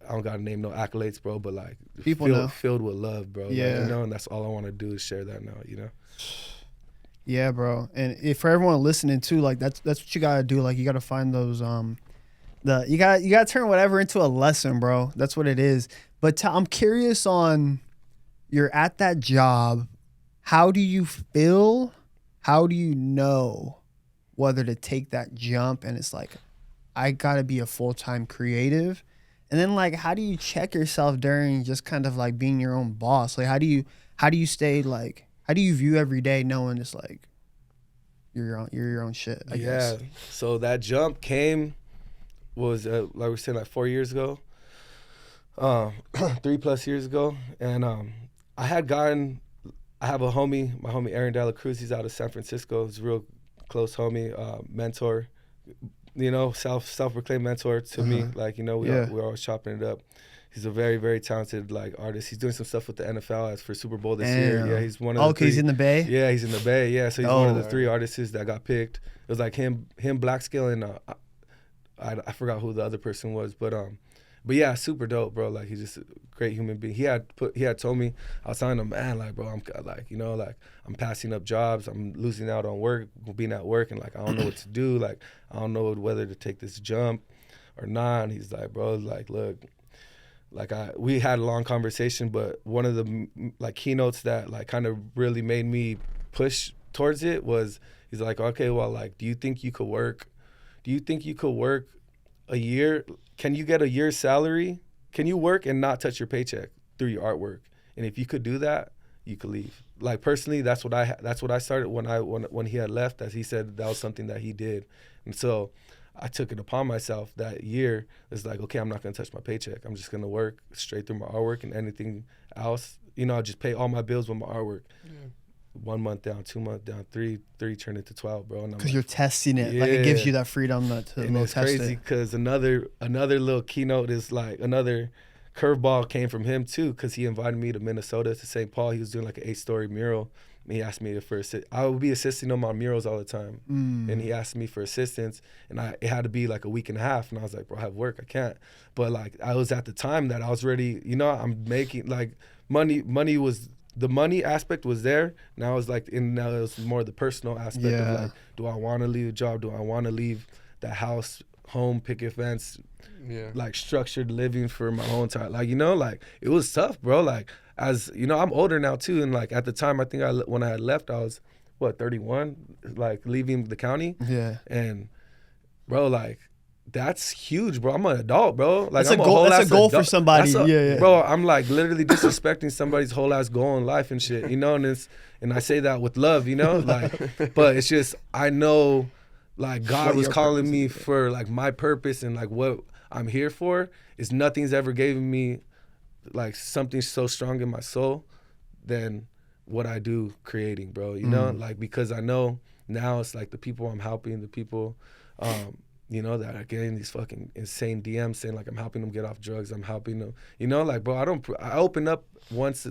I don't gotta name no accolades, bro, but like filled with love, bro. Yeah, like, you know, and that's all I want to do is share that now, you know. Yeah, bro, and if for everyone listening too, like that's what you gotta do. Like, you gotta find those you gotta turn whatever into a lesson, bro. That's what it is. But I'm curious on, you're at that job. How do you feel? How do you know whether to take that jump? And it's like, I gotta be a full-time creative. And then, like, how do you check yourself during just kind of like being your own boss? Like, how do you stay, like, how do you view every day knowing it's like you're your own shit, I guess? Yeah. So that jump was like we were saying, like 4 years ago, 3+ years ago. And I have a homie, my homie Aaron Dela Cruz. He's out of San Francisco. He's a real close homie, mentor, you know, self-proclaimed mentor to me. Like, you know, we're always chopping it up. He's a very, very talented, like, artist. He's doing some stuff with the NFL for Super Bowl this year. Yeah, he's one of the three. He's in the Bay? Yeah, he's in the Bay. Yeah, so he's one of the 3 artists that got picked. It was like him, Black Scale, and I forgot who the other person was, but yeah, super dope, bro. Like, he's just a great human being. He had told me, I was telling him, man, like, bro, I'm like, you know, like, I'm passing up jobs, I'm losing out on work, being at work, and like, I don't know what to do, like, I don't know whether to take this jump or not. And he's like, bro, like, look, like, we had a long conversation, but one of the like keynotes that like kind of really made me push towards it was, he's like, okay, well, like, do you think you could work a year? Can you get a year's salary? Can you work and not touch your paycheck through your artwork? And if you could do that, you could leave. Like, personally, that's what I started when he had left, as he said that was something that he did. And so I took it upon myself that year. It's like, okay, I'm not gonna touch my paycheck. I'm just gonna work straight through my artwork, and anything else, you know, I'll just pay all my bills with my artwork. Yeah. 1 month down, 2 months down, three turned into 12, bro. Because like, you're testing it, like it gives you that freedom to and it's test crazy because another little keynote is like another curveball came from him too, because he invited me to Minnesota, to St. Paul. He was doing like an 8-story mural. And he asked me I would be assisting him on murals all the time. And he asked me for assistance, and it had to be like a week and a half. And I was like, bro, I have work, I can't. But like, I was at the time that I was ready, you know, I'm making like the money aspect was there. Now it's like, now it was more the personal aspect of like, do I want to leave a job? Do I want to leave the house, home, picket fence, like structured living for my whole entire, like, you know, like it was tough, bro. Like, as you know, I'm older now too, and like at the time, I think when I had left, I was 31, like leaving the county. Yeah. And bro, like, that's huge, bro. I'm an adult, bro. Like, that's a goal. That's a goal for somebody. Bro, I'm like literally disrespecting somebody's whole ass goal in life and shit, you know. And I say that with love, you know. Like, but it's just, I know, like, God was calling me for like my purpose, and like what I'm here for is nothing's ever given me like something so strong in my soul than what I do creating, bro. You know, like, because I know now it's like the people I'm helping, the people. You know, that are getting these fucking insane DMs saying like I'm helping them get off drugs, I'm helping them, you know, like, bro, I open up once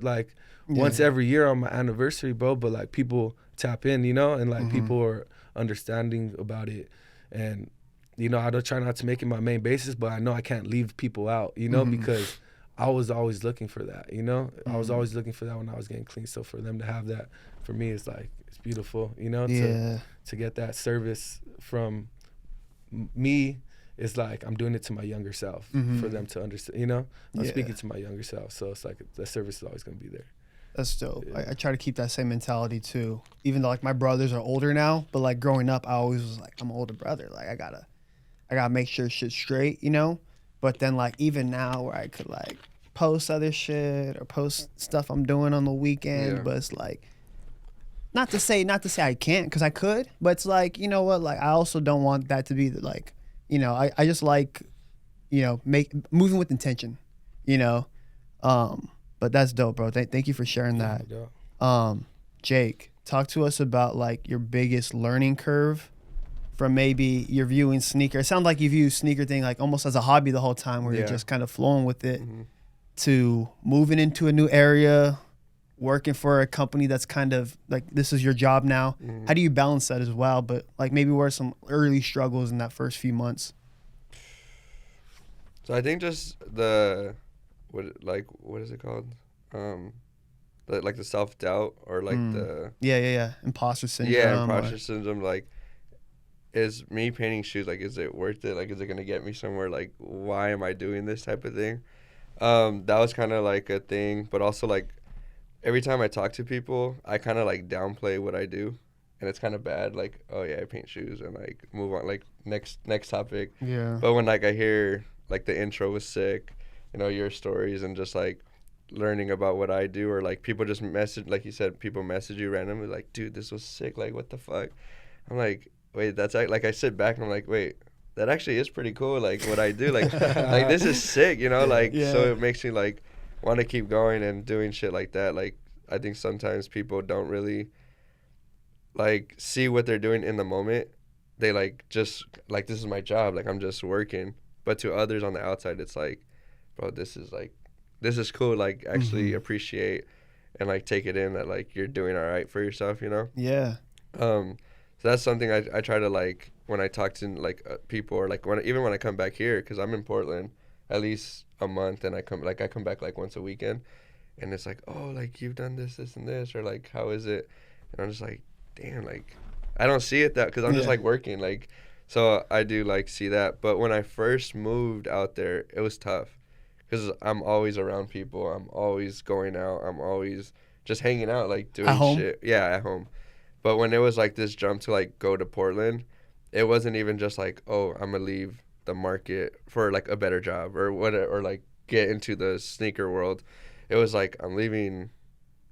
every year on my anniversary, bro, but like people tap in, you know, and like people are understanding about it. And, you know, I don't try not to make it my main basis, but I know I can't leave people out, you know, because I was always looking for that, you know, I was always looking for that when I was getting clean. So for them to have that, for me, it's like, it's beautiful, you know, to get that service from me. Is like I'm doing it to my younger self for them to understand, you know. I'm speaking to my younger self, so it's like the service is always gonna be there. That's dope. I try to keep that same mentality too, even though like my brothers are older now, but like growing up I always was like, I'm an older brother, like I gotta make sure shit's straight, you know. But then like even now where I could like post other shit or post stuff I'm doing on the weekend, but it's like not to say I can't, because I could, but it's like, you know what, like I also don't want that to be the, like, you know, I just like, you know, moving with intention, you know. But that's dope, bro. Thank you for sharing that. Jake, talk to us about like your biggest learning curve from maybe you're viewing sneaker. It sounds like you view sneaker thing like almost as a hobby the whole time, where you're just kind of flowing with it, to moving into a new area, working for a company that's kind of like, this is your job now. How do you balance that as well? But like maybe what are some early struggles in that first few months? So I think just what is it called? Like the self-doubt, or like the imposter syndrome. Yeah, imposter syndrome. Like, is me painting shoes, like, is it worth it? Like, is it gonna get me somewhere? Like, why am I doing this type of thing? That was kind of like a thing, but also like, every time I talk to people, I kind of like downplay what I do, and it's kind of bad. Like, oh yeah, I paint shoes, and like move on, like next topic. Yeah. But when like I hear like the intro was sick, you know, your stories, and just like learning about what I do, or like people just message, like you said, people message you randomly like, dude, this was sick. Like, what the fuck? I'm like, wait, that's like, I sit back and I'm like, wait, that actually is pretty cool. Like what I do, like like this is sick, you know, like so it makes me like want to keep going and doing shit like that. Like, I think sometimes people don't really like see what they're doing in the moment. They like just like, this is my job, like I'm just working. But to others on the outside, it's like, bro, this is cool. Like, actually appreciate and like take it in that like you're doing all right for yourself, you know. So that's something I try to like when I talk to like people, or like even when I come back here, because I'm in Portland at least a month, and I come back like once a weekend, and it's like, oh, like you've done this and this, or like how is it? And I'm just like, damn, like I don't see it that, because I'm just like working, like, so I do like see that. But when I first moved out there, it was tough, because I'm always around people, I'm always going out, I'm always just hanging out, like doing shit. Yeah, at home. But when it was like this jump to like go to Portland, it wasn't even just like, oh, I'm gonna leave the market for like a better job or whatever, or like get into the sneaker world. It was like, I'm leaving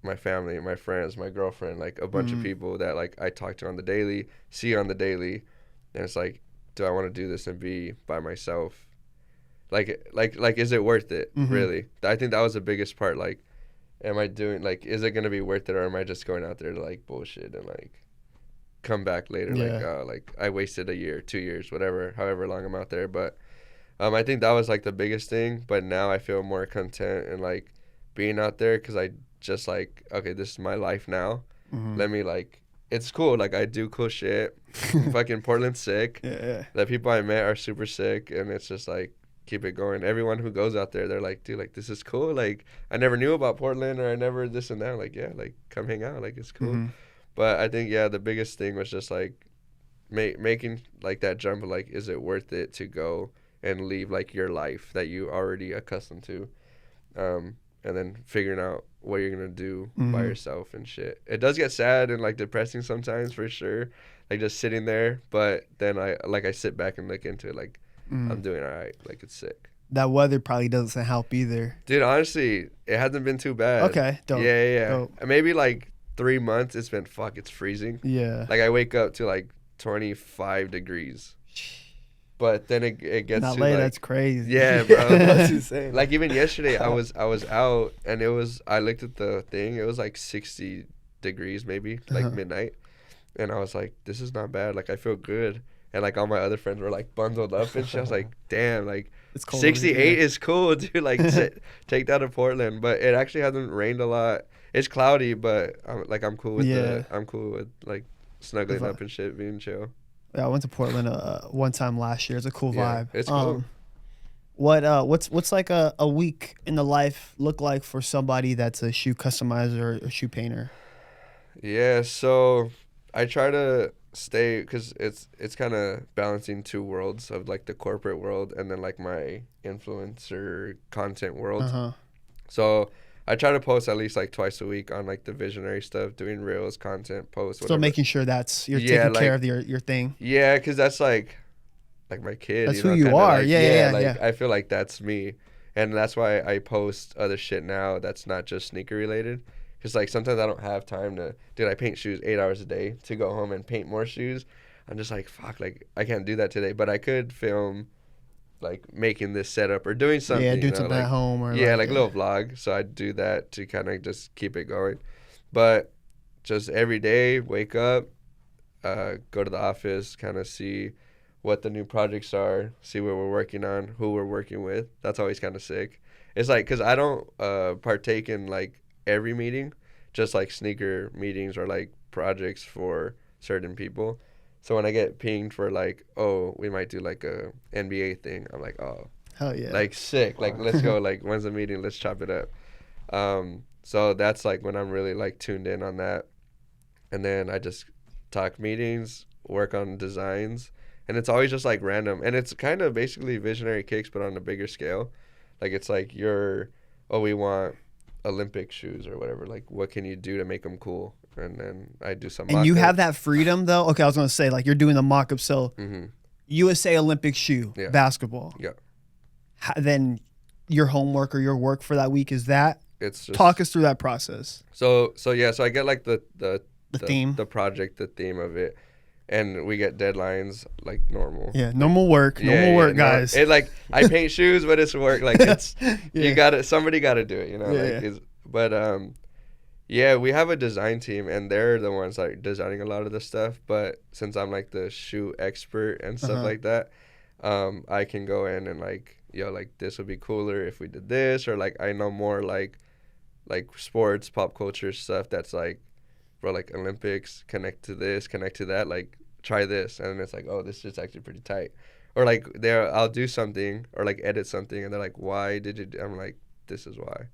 my family, my friends, my girlfriend, like a bunch of people that like I talk to on the daily, see on the daily, and it's like, do I want to do this and be by myself? Like is it worth it? Really? I think that was the biggest part. Like, am I doing, like, is it gonna be worth it, or am I just going out there to like bullshit and like come back later like I wasted a year, 2 years, whatever, however long I'm out there. But I think that was like the biggest thing. But now I feel more content and like being out there, because I just like, okay, this is my life now. Let me like, it's cool, like I do cool shit. Fucking Portland's sick. The people I met are super sick, and it's just like, keep it going. Everyone who goes out there, they're like, dude, like this is cool, like I never knew about Portland, or I never this and that. Like, yeah, like come hang out, like it's cool. But I think, yeah, the biggest thing was just like making like that jump of like, is it worth it to go and leave like your life that you already accustomed to, and then figuring out what you're gonna do by yourself and shit. It does get sad and like depressing sometimes, for sure, like just sitting there. But then I sit back and look into it, like I'm doing all right, like it's sick. That weather probably doesn't help either. Dude, honestly, it hasn't been too bad. Okay, dope. Yeah. Dope. Maybe like 3 months, it's been it's freezing. Yeah. Like I wake up to like 25 degrees. But then it gets not to late, like, that's crazy. Yeah, bro. That's insane. Like even yesterday, I was out, and I looked at the thing. It was like 60 degrees maybe, like midnight, and I was like, this is not bad. Like I feel good, and like all my other friends were like bundled up and shit. I was like, damn, like It's cold 68 is cool, dude. Like take that to Portland. But it actually hasn't rained a lot. It's cloudy, but I'm cool with I'm cool with like snuggling up and shit, being chill. Yeah, I went to Portland one time last year. It's a cool vibe. It's cool. What's like a week in the life look like for somebody that's a shoe customizer or a shoe painter? Yeah, so I try to stay, because it's kind of balancing two worlds of like the corporate world and then like my influencer content world. So I try to post at least like twice a week on like the visionary stuff, doing reels, content, posts, whatever. Still making sure you're taking care of your thing. Yeah, because that's like my kid. That's who you are. Like, yeah. I feel like that's me. And that's why I post other shit now that's not just sneaker related. Because like sometimes I don't have time to, dude, I paint shoes 8 hours a day to go home and paint more shoes. I'm just like, fuck, like I can't do that today. But I could film like making this setup or doing something. Yeah, doing something like, at home. Or a little vlog. So I'd do that to kind of just keep it going. But just every day, wake up, go to the office, kind of see what the new projects are, see what we're working on, who we're working with. That's always kind of sick. It's like, because I don't partake in like every meeting, just like sneaker meetings or like projects for certain people. So when I get pinged for like, oh, we might do like a NBA thing, I'm like, oh, hell yeah, like sick, like let's go, like when's the meeting, let's chop it up. So that's like when I'm really like tuned in on that. And then I just talk meetings, work on designs, and it's always just like random. And it's kind of basically Visionary Kicks, but on a bigger scale. Like it's like we want Olympic shoes or whatever. Like what can you do to make them cool? And then I do some And you have that freedom though? Okay, I was going to say, like you're doing the mock-up. So USA Olympic shoe, basketball. Yeah. Then your homework or your work for that week is that? It's just, talk us through that process. So I get like the theme, the project, the theme of it, and we get deadlines like normal. Yeah, normal work, guys. It like I paint shoes, but it's work. Like it's somebody got to do it, you know. But we have a design team, and they're the ones like designing a lot of the stuff. But since I'm like the shoe expert and stuff like that, I can go in and like, like this would be cooler if we did this, or like I know more like sports, pop culture stuff that's like, bro, like Olympics, connect to this, connect to that, like try this, and it's like, oh, this is actually pretty tight. Or like I'll do something or like edit something, and they're like, why did you do? I'm like, this is why.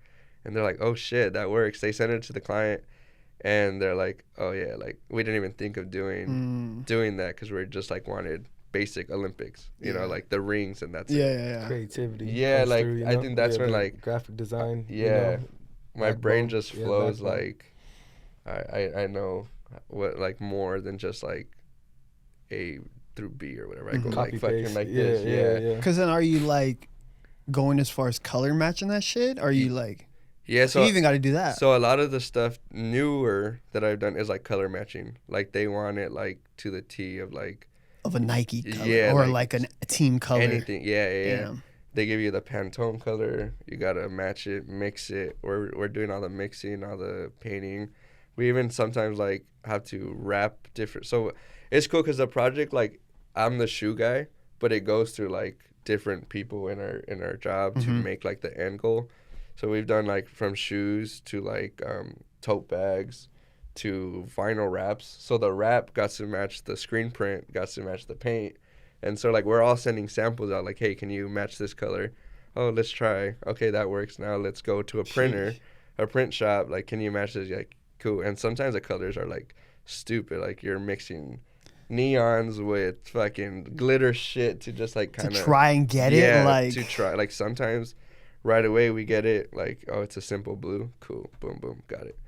And they're like, oh shit, that works. They send it to the client, and they're like, oh yeah, like we didn't even think of doing that because we just like wanted basic Olympics, you know, like the rings and that's it. Creativity. Yeah, like through, I think that's when like graphic design. My brain just flows backbone. like I know what like more than just like A through B or whatever. I go Copy like fucking paste. like this. Yeah. Because then are you like going as far as color matching that shit? Or are you like, Yeah, so you even got to do that? So a lot of the stuff newer that I've done is like color matching. Like they want it like to the T of like of a Nike color or like a team color. Anything. Yeah. Damn. They give you the Pantone color. You gotta match it, mix it. We're doing all the mixing, all the painting. We even sometimes like have to wrap different. So it's cool because the project, like I'm the shoe guy, but it goes through like different people in our job to make like the end goal. So we've done like from shoes to like tote bags to vinyl wraps. So the wrap got to match the screen print, got to match the paint. And so like we're all sending samples out like, hey, can you match this color? Oh, let's try. Okay, that works. Now let's go to a printer, a print shop. Like, can you match this? Like, cool. And sometimes the colors are like stupid. Like you're mixing neons with fucking glitter shit to just like kind of try and get it. Like to try. Like sometimes right away we get it. Like, oh, it's a simple blue. Cool. Boom, boom. Got it.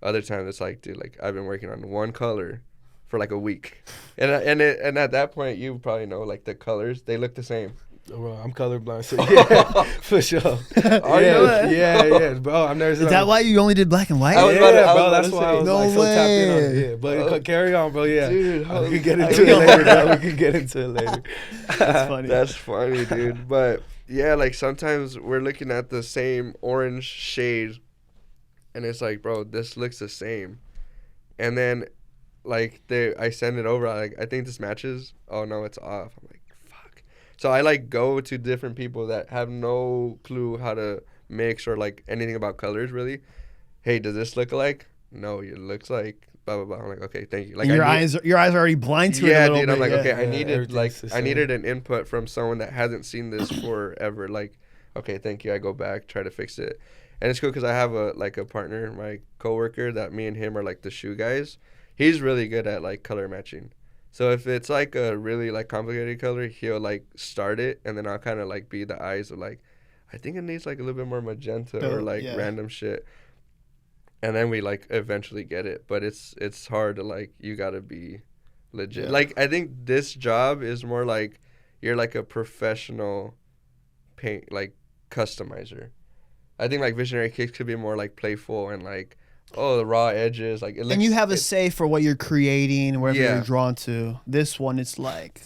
Other times it's like, dude, like I've been working on one color for like a week, and at that point you probably know like the colors, they look the same. Bro, I'm colorblind, so yeah, for sure. Yeah, bro. I've never. Is that why you only did black and white? Bro. That's why I was no like so tapped in on it. Yeah, but carry on, bro. Yeah, dude, we can get into it later, bro. We can get into it later. That's funny. That's funny, dude. But yeah, like sometimes we're looking at the same orange shade, and it's like, bro, this looks the same, and then like I send it over. I think this matches. Oh no, it's off. I'm like, fuck. So I like go to different people that have no clue how to mix or like anything about colors really. Hey, does this look alike? No, it looks like blah blah blah. I'm like, okay, thank you. Like your eyes are already blind to it a little dude. bit. I'm like, okay, I needed an input from someone that hasn't seen this forever. Like, okay, thank you. I go back, try to fix it, and it's cool because I have a partner, my coworker, that me and him are like the shoe guys. He's really good at like color matching. So if it's like a really like complicated color, he'll like start it, and then I'll kind of like be the eyes of like, I think it needs like a little bit more magenta or like random shit. And then we like eventually get it, but it's hard to like, you gotta be legit. Yeah. Like I think this job is more like you're like a professional paint like customizer. I think like Visionary Kicks could be more like playful and like, oh, the raw edges, like it looks, and you have a say for what you're creating, wherever you're drawn to. This one, it's like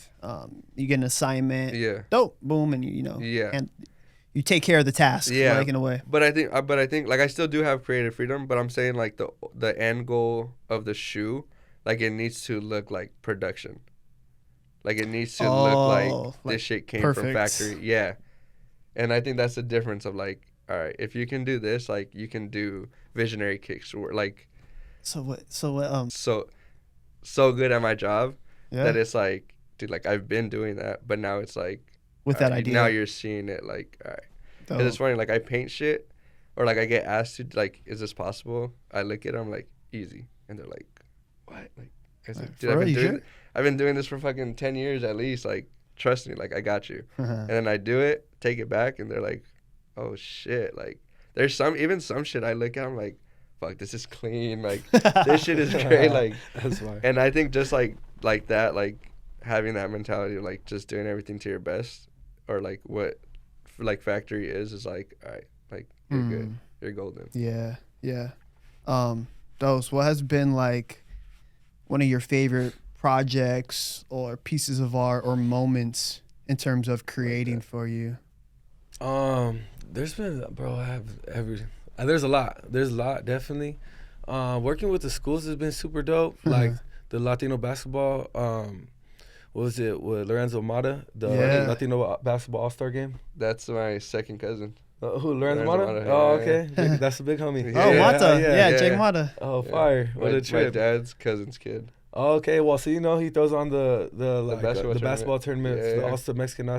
you get an assignment, dope, boom, and you know, and you take care of the task, like in a way. But I think like I still do have creative freedom, but I'm saying like the end goal of the shoe, like it needs to look like production, like it needs to look like this shit came from factory, and I think that's the difference of like, all right, if you can do this, like you can do Visionary Kicks, or like, so good at my job that it's like, dude, like I've been doing that, but now it's like with that idea, now you're seeing it like, all right, because it's funny, like I paint shit, or like I get asked to like, is this possible? I look at them like easy, and they're like, what? Like I said, dude, I've been doing this for fucking 10 years at least. Like trust me, like I got you. And then I do it, take it back, and they're like, oh shit, like there's some shit I look at, I'm like, fuck, this is clean, like this shit is great, like that's why. And I think just like that, like having that mentality of like just doing everything to your best, or like what like factory is like, all right, like you're good, you're golden. Those, what has been like one of your favorite projects or pieces of art or moments in terms of creating for you? There's been, bro, there's a lot, definitely. Working with the schools has been super dope. Like the Latino basketball, what was it, with Lorenzo Mata, the Latino basketball all-star game? That's my second cousin. Who, Lorenzo Mata? Oh, okay. That's a big homie. Mata. Jake Mata. Oh, fire. What a trip. My dad's cousin's kid. Okay, well, so he throws on the basketball basketball tournaments, Yeah, the yeah. All-Star Mexican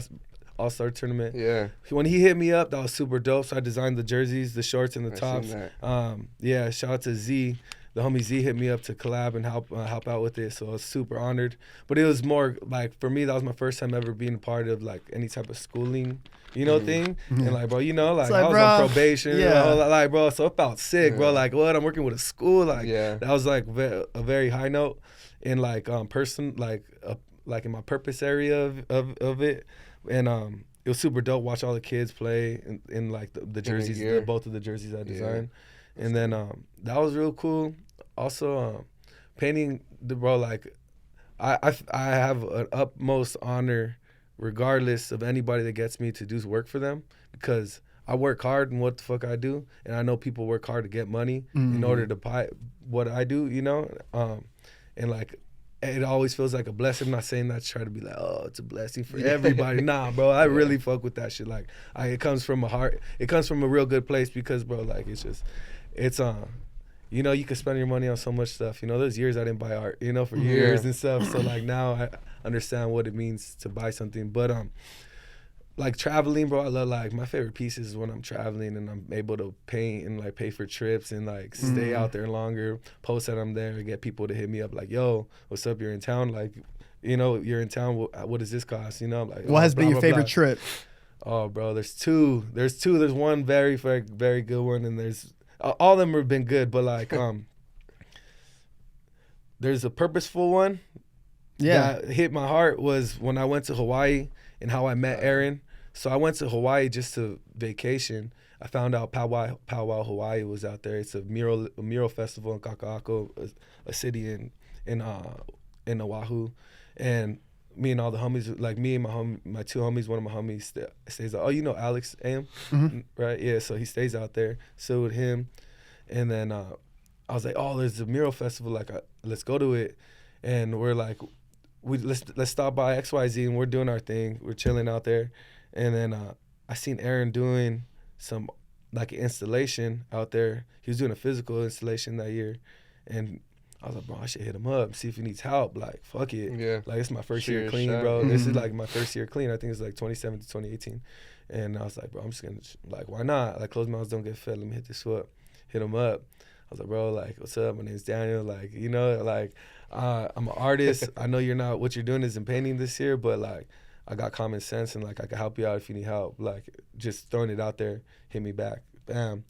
All-Star tournament. Yeah, When he hit me up, that was super dope. So I designed the jerseys, the shorts, and the I tops. seen that. Yeah, shout out to Z. The homie Z hit me up to collab and help out with it. So I was super honored. But it was more like, for me, that was my first time ever being a part of like any type of schooling, thing. And like, bro, like like, I was bro, on probation. yeah. Like, bro, so it felt sick, bro. Yeah. Like, what? I'm working with a school. Like, Yeah. that was like a very high note in like like in my purpose area of it. And it was super dope. Watch all the kids play in like the jerseys, gear. both of the jerseys I Yeah. designed. And then that was real cool. Also, painting bro, like I have an utmost honor, regardless of anybody that gets me to do work for them, because I work hard in what the fuck I do, and I know people work hard to get money in order to buy what I do, and like it always feels like a blessing. I'm not saying that to try to be like, oh, it's a blessing for everybody. Nah, bro, I really fuck with that shit. Like, it comes from a heart. It comes from a real good place because, bro, like it's you can spend your money on so much stuff. There's years I didn't buy art, for years and stuff. So like now I understand what it means to buy something. But like traveling, bro, I love, like, my favorite pieces is when I'm traveling and I'm able to paint and like pay for trips and like stay out there longer, post that I'm there, get people to hit me up like, yo, what's up, you're in town, like, you're in town, what does this cost, I'm like, What has been your favorite trip? Oh, bro, there's two. There's one very, very, very good one, and there's all of them have been good, but like there's a purposeful one that hit my heart was when I went to Hawaii and how I met Aaron. So I went to Hawaii just to vacation. I found out Pow Wow Hawaii was out there. It's a mural festival in Kaka'ako, a city in Oahu, and me and all the homies, like me and my two homies, one of my homies stays out. Oh, Alex Am, right? Yeah, so he stays out there. So with him, and then I was like, oh, there's a mural festival, like let's go to it, and we're like, let's stop by XYZ, and we're doing our thing. We're chilling out there, and then I seen Aaron doing some like installation out there. He was doing a physical installation that year, and I was like, bro, I should hit him up, see if he needs help. Like, fuck it. Yeah. Like, it's my first year Sure, clean, shot. bro. This is like my first year clean. I think it's like 2017 to 2018. And I was like, bro, I'm just gonna, like, why not? Like, closed mouths don't get fed. Let me hit this up. Hit him up. I was like, bro, like, what's up? My name's Daniel. Like, like, I'm an artist. I know what you're doing isn't painting this year, but like, I got common sense and like, I can help you out if you need help. Like, just throwing it out there, hit me back. Bam.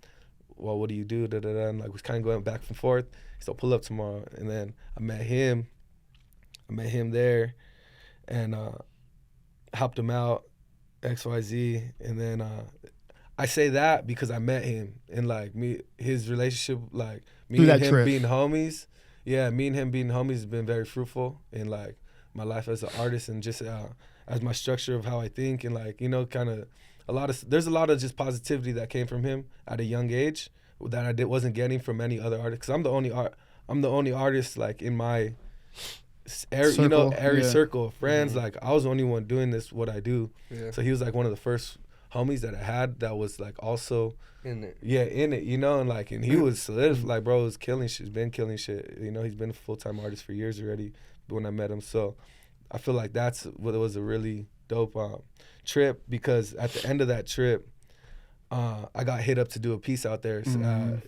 Well, what do you do? And like, was kind of going back and forth. So pull up tomorrow, and then I met him there, and helped him out, XYZ, and then I say that because I met him, and like his relationship, like me Through and that him trip. being homies, me and him being homies has been very fruitful in like my life as an artist, and just as my structure of how I think, and like kind of there's a lot of just positivity that came from him at a young age that I wasn't getting from any other artist, because I'm the only artist like in my Circle, circle of friends. Like, I was the only one doing what I do. Yeah. So he was like one of the first homies that I had that was like also In it. yeah, in it, and like, and he was solidified, like, bro, was killing shit. He's been killing shit. He's been a full-time artist for years already when I met him. So I feel like that's what was a really dope trip, because at the end of that trip, I got hit up to do a piece out there.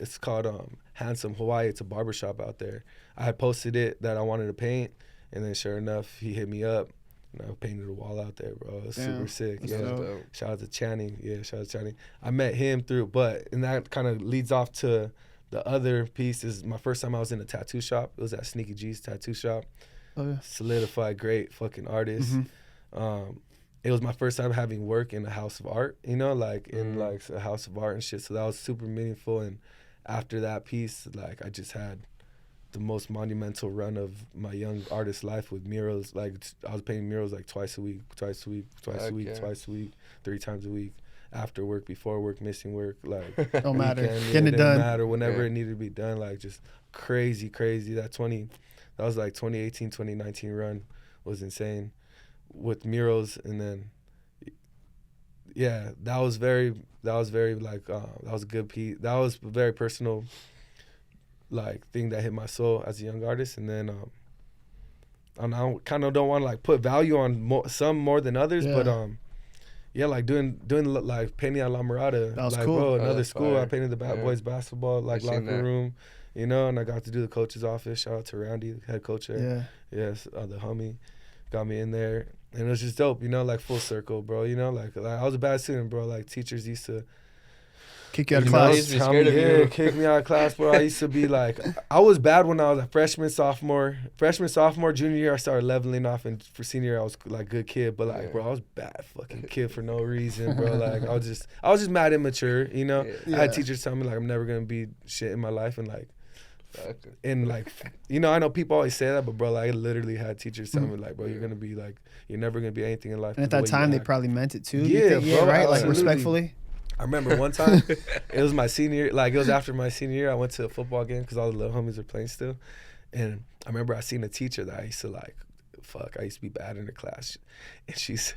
It's called Handsome Hawaii. It's a barbershop out there. I had posted it that I wanted to paint, and then sure enough, he hit me up, and I painted a wall out there, bro. It was super sick. That's Yeah. dope. Shout out to Channing. Yeah, shout out to Channing. I met him and that kind of leads off to the other piece. Is my first time I was in a tattoo shop. It was at Sneaky G's tattoo shop. Oh, yeah. Solidified, great fucking artist. It was my first time having work in a house of art, like in like a house of art and shit. So that was super meaningful. And after that piece, like, I just had the most monumental run of my young artist life with murals. Like, I was painting murals like twice a week, 3 times a week, after work, before work, missing work, like Don't matter. weekend, Getting it didn't done. matter, whenever Yeah. it needed to be done. Like, just crazy. That was like 2018, 2019 run was insane with murals. And then that was very like that was a good piece. That was a very personal like thing that hit my soul as a young artist. And then I kind of don't want to like put value on some more than others, but yeah, like doing like painting at La Mirada. That was like, cool. bro, Oh, another that's school. I fire. painted the boys basketball like I seen locker that. room, you know, and I got to do the coach's office. Shout out to Randy, the head coach there. Yeah. Yes, the homie got me in there, and it was just dope, you know, like full circle, bro. You know, like I was a bad student, bro. Like teachers used to Kick you out of You know, class. he's be tell scared me, of you. yeah, kick me out of class, bro. I used to be like, I was bad when I was a freshman, sophomore, junior year. I started leveling off, and for senior year, I was like good kid, but like, bro, I was bad fucking kid for no reason, bro. Like, I was just mad immature, you know. Yeah. I had teachers tell me like I'm never gonna be shit in my life, and like, Fuck. and like, you know, I know people always say that, but bro, like, I literally had teachers tell me like, bro, you're gonna be like, you're never gonna be anything in life. And at the that way you time, they act. probably meant it too. Yeah, bro, right? Like absolutely. respectfully. I remember one time, it was my senior, like it was after my senior year. I went to a football game because all the little homies were playing still, and I remember I seen a teacher that I used to like, I used to be bad in her class, and she's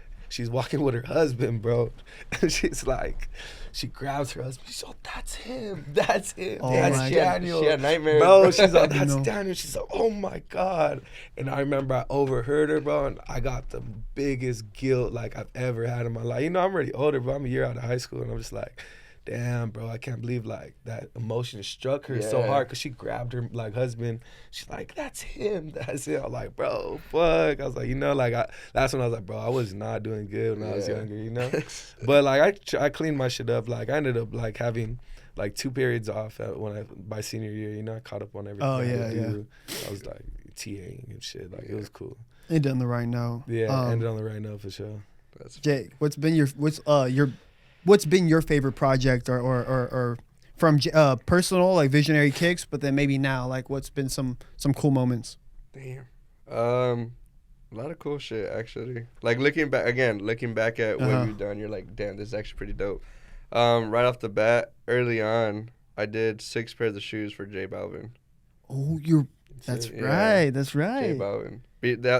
walking with her husband, bro, and she's like, she grabs her husband. She's like, that's him, that's Oh that's my God. Daniel. She had nightmares, bro. She's like, You that's know. Daniel. She's like, oh my God. And I remember I overheard her, bro, and I got the biggest guilt like I've ever had in my life. You know, I'm already older, bro. I'm a year out of high school, and I'm just like, damn, bro, I can't believe like that emotion struck her so Yeah. hard because she grabbed her like husband. She's like, that's him, that's it. I'm like, bro, fuck. I was like, you know, like that's when I was like, bro, I was not doing good when I was Yeah. younger, you know. But like I cleaned my shit up. Like I ended up like having like 2 periods off by senior year. You know, I caught up on everything. Oh, I had yeah, to yeah. do. I was like TAing and shit. Like it was cool. It done the right note. Yeah, ended on the right note for sure. That's Jake, what's been your favorite project or from personal like visionary kicks, but then maybe now like what's been some cool moments? damn. A lot of cool shit actually. Like looking back at what you've done, you're like, damn, this is actually pretty dope. Right off the bat, early on, I did 6 pairs of shoes for J Balvin. Oh, that's Yeah. right. That's J right. Balvin.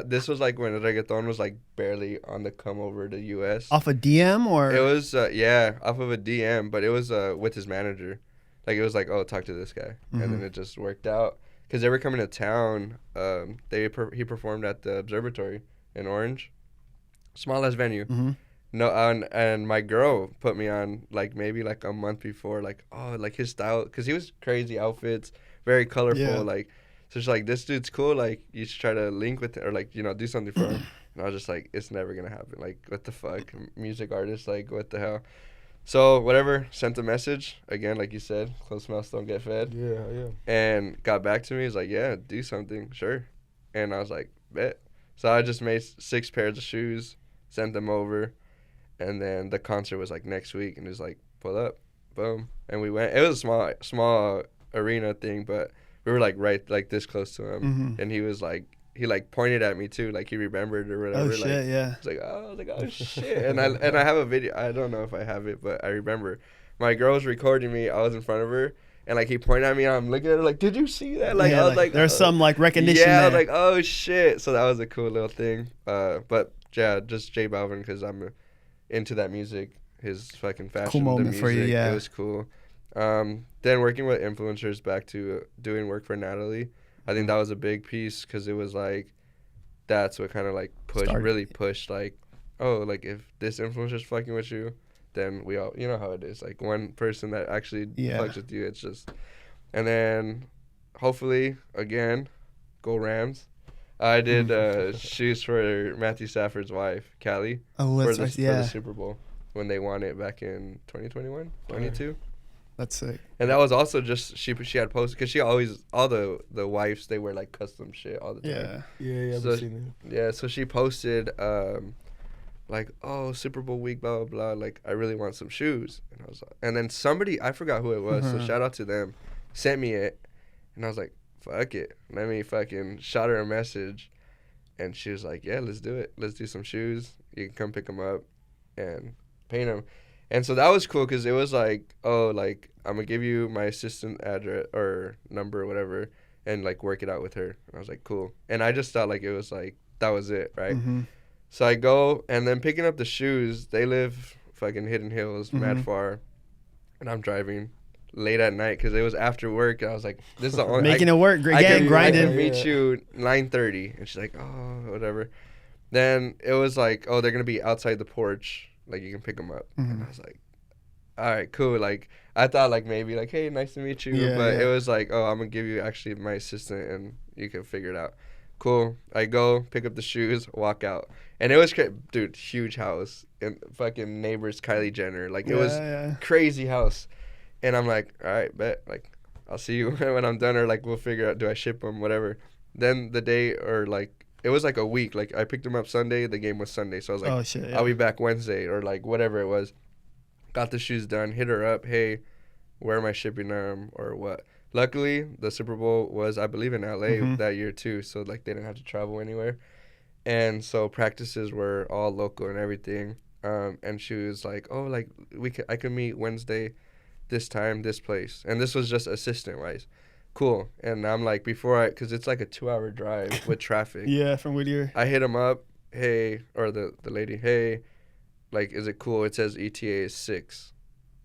This was like when reggaeton was like barely on the come over to US. Off a DM or It was off of a DM, but it was with his manager. Like it was like, oh, talk to this guy, and then it just worked out because they were coming to town. He performed at the Observatory in Orange, small ass venue. No, and my girl put me on like maybe like a month before, like, oh, like his style, because he was crazy outfits, very colorful, Yeah. like, so she's like, this dude's cool, like you should try to link with it or like, you know, do something for him. And I was just like, it's never gonna happen, like what the fuck, music artist, like what the hell. So whatever, sent a message again, like you said, close mouths don't get fed. Yeah. And got back to me. He's like, yeah, do something, sure. And I was like, bet. So I just made 6 pairs of shoes, sent them over, and then the concert was like next week, and he was like, pull up, boom, and we went. It was a small arena thing, but we were like right like this close to him, and he was like, he like pointed at me too, like he remembered or whatever. oh like, shit, yeah. I was like, oh shit, and I have a video. I don't know if I have it, but I remember my girl was recording me. I was in front of her, and like he pointed at me. And I'm looking at her like, did you see that? Like Yeah, I was like, there's some like recognition yeah, I there. was like, oh shit. So that was a cool little thing. But yeah, just J Balvin because I'm into that music. His fucking fashion, Cool moment the music, for you, yeah. It was cool. Then working with influencers, back to doing work for Natalie. I think that was a big piece because it was like, that's what kind of like really pushed like, oh, like if this influencer's fucking with you, then we all, you know how it is. Like one person that actually fucks with you, it's just, and then hopefully again, go Rams. I did shoes for Matthew Stafford's wife, Callie, Oh, for that's the, right. for Yeah, the Super Bowl when they won it back in 2021, 22. that's sick. And that was also just she had posted because she always all the wives they wear like custom shit all the time. Yeah. So- I've seen it. Yeah, so she posted like, oh, Super Bowl week, blah blah blah. Like, I really want some shoes, and I was like, and then somebody, I forgot who it was, so shout out to them, sent me it, and I was like, fuck it, let me fucking shot her a message, and she was like, yeah, let's do it, let's do some shoes. You can come pick them up and paint them, and so that was cool because it was like, oh, like I'm gonna give you my assistant address or number or whatever, and like work it out with her. And I was like, cool, and I just thought like it was like that was it, right? So I go, and then picking up the shoes, they live fucking Hidden Hills, mad far, and I'm driving late at night because it was after work. I was like, this is the only Making it work. Great I gang, can grinding. meet you 9:30, and she's like, oh, whatever. Then it was like, oh, they're gonna be outside the porch, like you can pick them up. And I was like, all right, cool. Like I thought like maybe like, hey, nice to meet you, but it was like, oh, I'm gonna give you actually my assistant, and you can figure it out. Cool. I go pick up the shoes, walk out, and it was dude, huge house, and fucking neighbors Kylie Jenner, like it was crazy house, and I'm like, all right, bet, like I'll see you when I'm done, or like we'll figure out, do I ship them, whatever. Then the day, or like it was like a week, like I picked them up Sunday, the game was Sunday, so I was like, oh shit, I'll be back Wednesday, or like whatever it was. Got the shoes done, hit her up, hey, where am I shipping them or what? Luckily, the Super Bowl was, I believe, in LA that year too, so like they didn't have to travel anywhere, and so practices were all local and everything. And she was like, "Oh, like I could meet Wednesday, this time, this place," and this was just assistant wise. Cool. And I'm like, because it's like a 2-hour drive with traffic. Yeah, from Whittier. I hit him up, hey, or the lady, hey, like, is it cool? It says ETA is 6.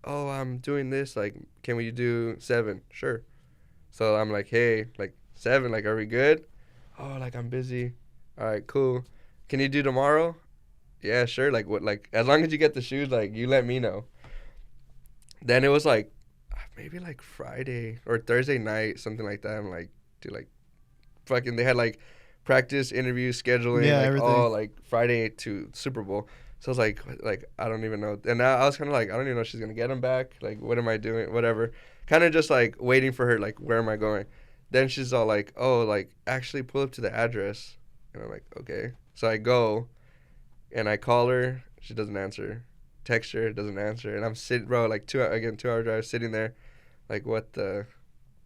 Oh, I'm doing this. Like, can we do 7? Sure. So I'm like, hey, like 7, like, are we good? Oh, like, I'm busy. All right, cool. Can you do tomorrow? Yeah, sure. Like, what? Like, as long as you get the shoes, like, you let me know. Then it was like, maybe like Friday or Thursday night, something like that. I'm like, dude, like, fucking, they had like practice, interview, scheduling, like everything. all like Friday to Super Bowl. So I was like, I don't even know. And I was kind of like, I don't even know if she's gonna get them back. Like, what am I doing? Whatever. Kind of just like waiting for her. Like, where am I going? Then she's all like, oh, like actually pull up to the address. And I'm like, okay. So I go, and I call her. She doesn't answer. Text her, doesn't answer. And I'm sitting, bro, like 2-hour drive, sitting there. Like, what the,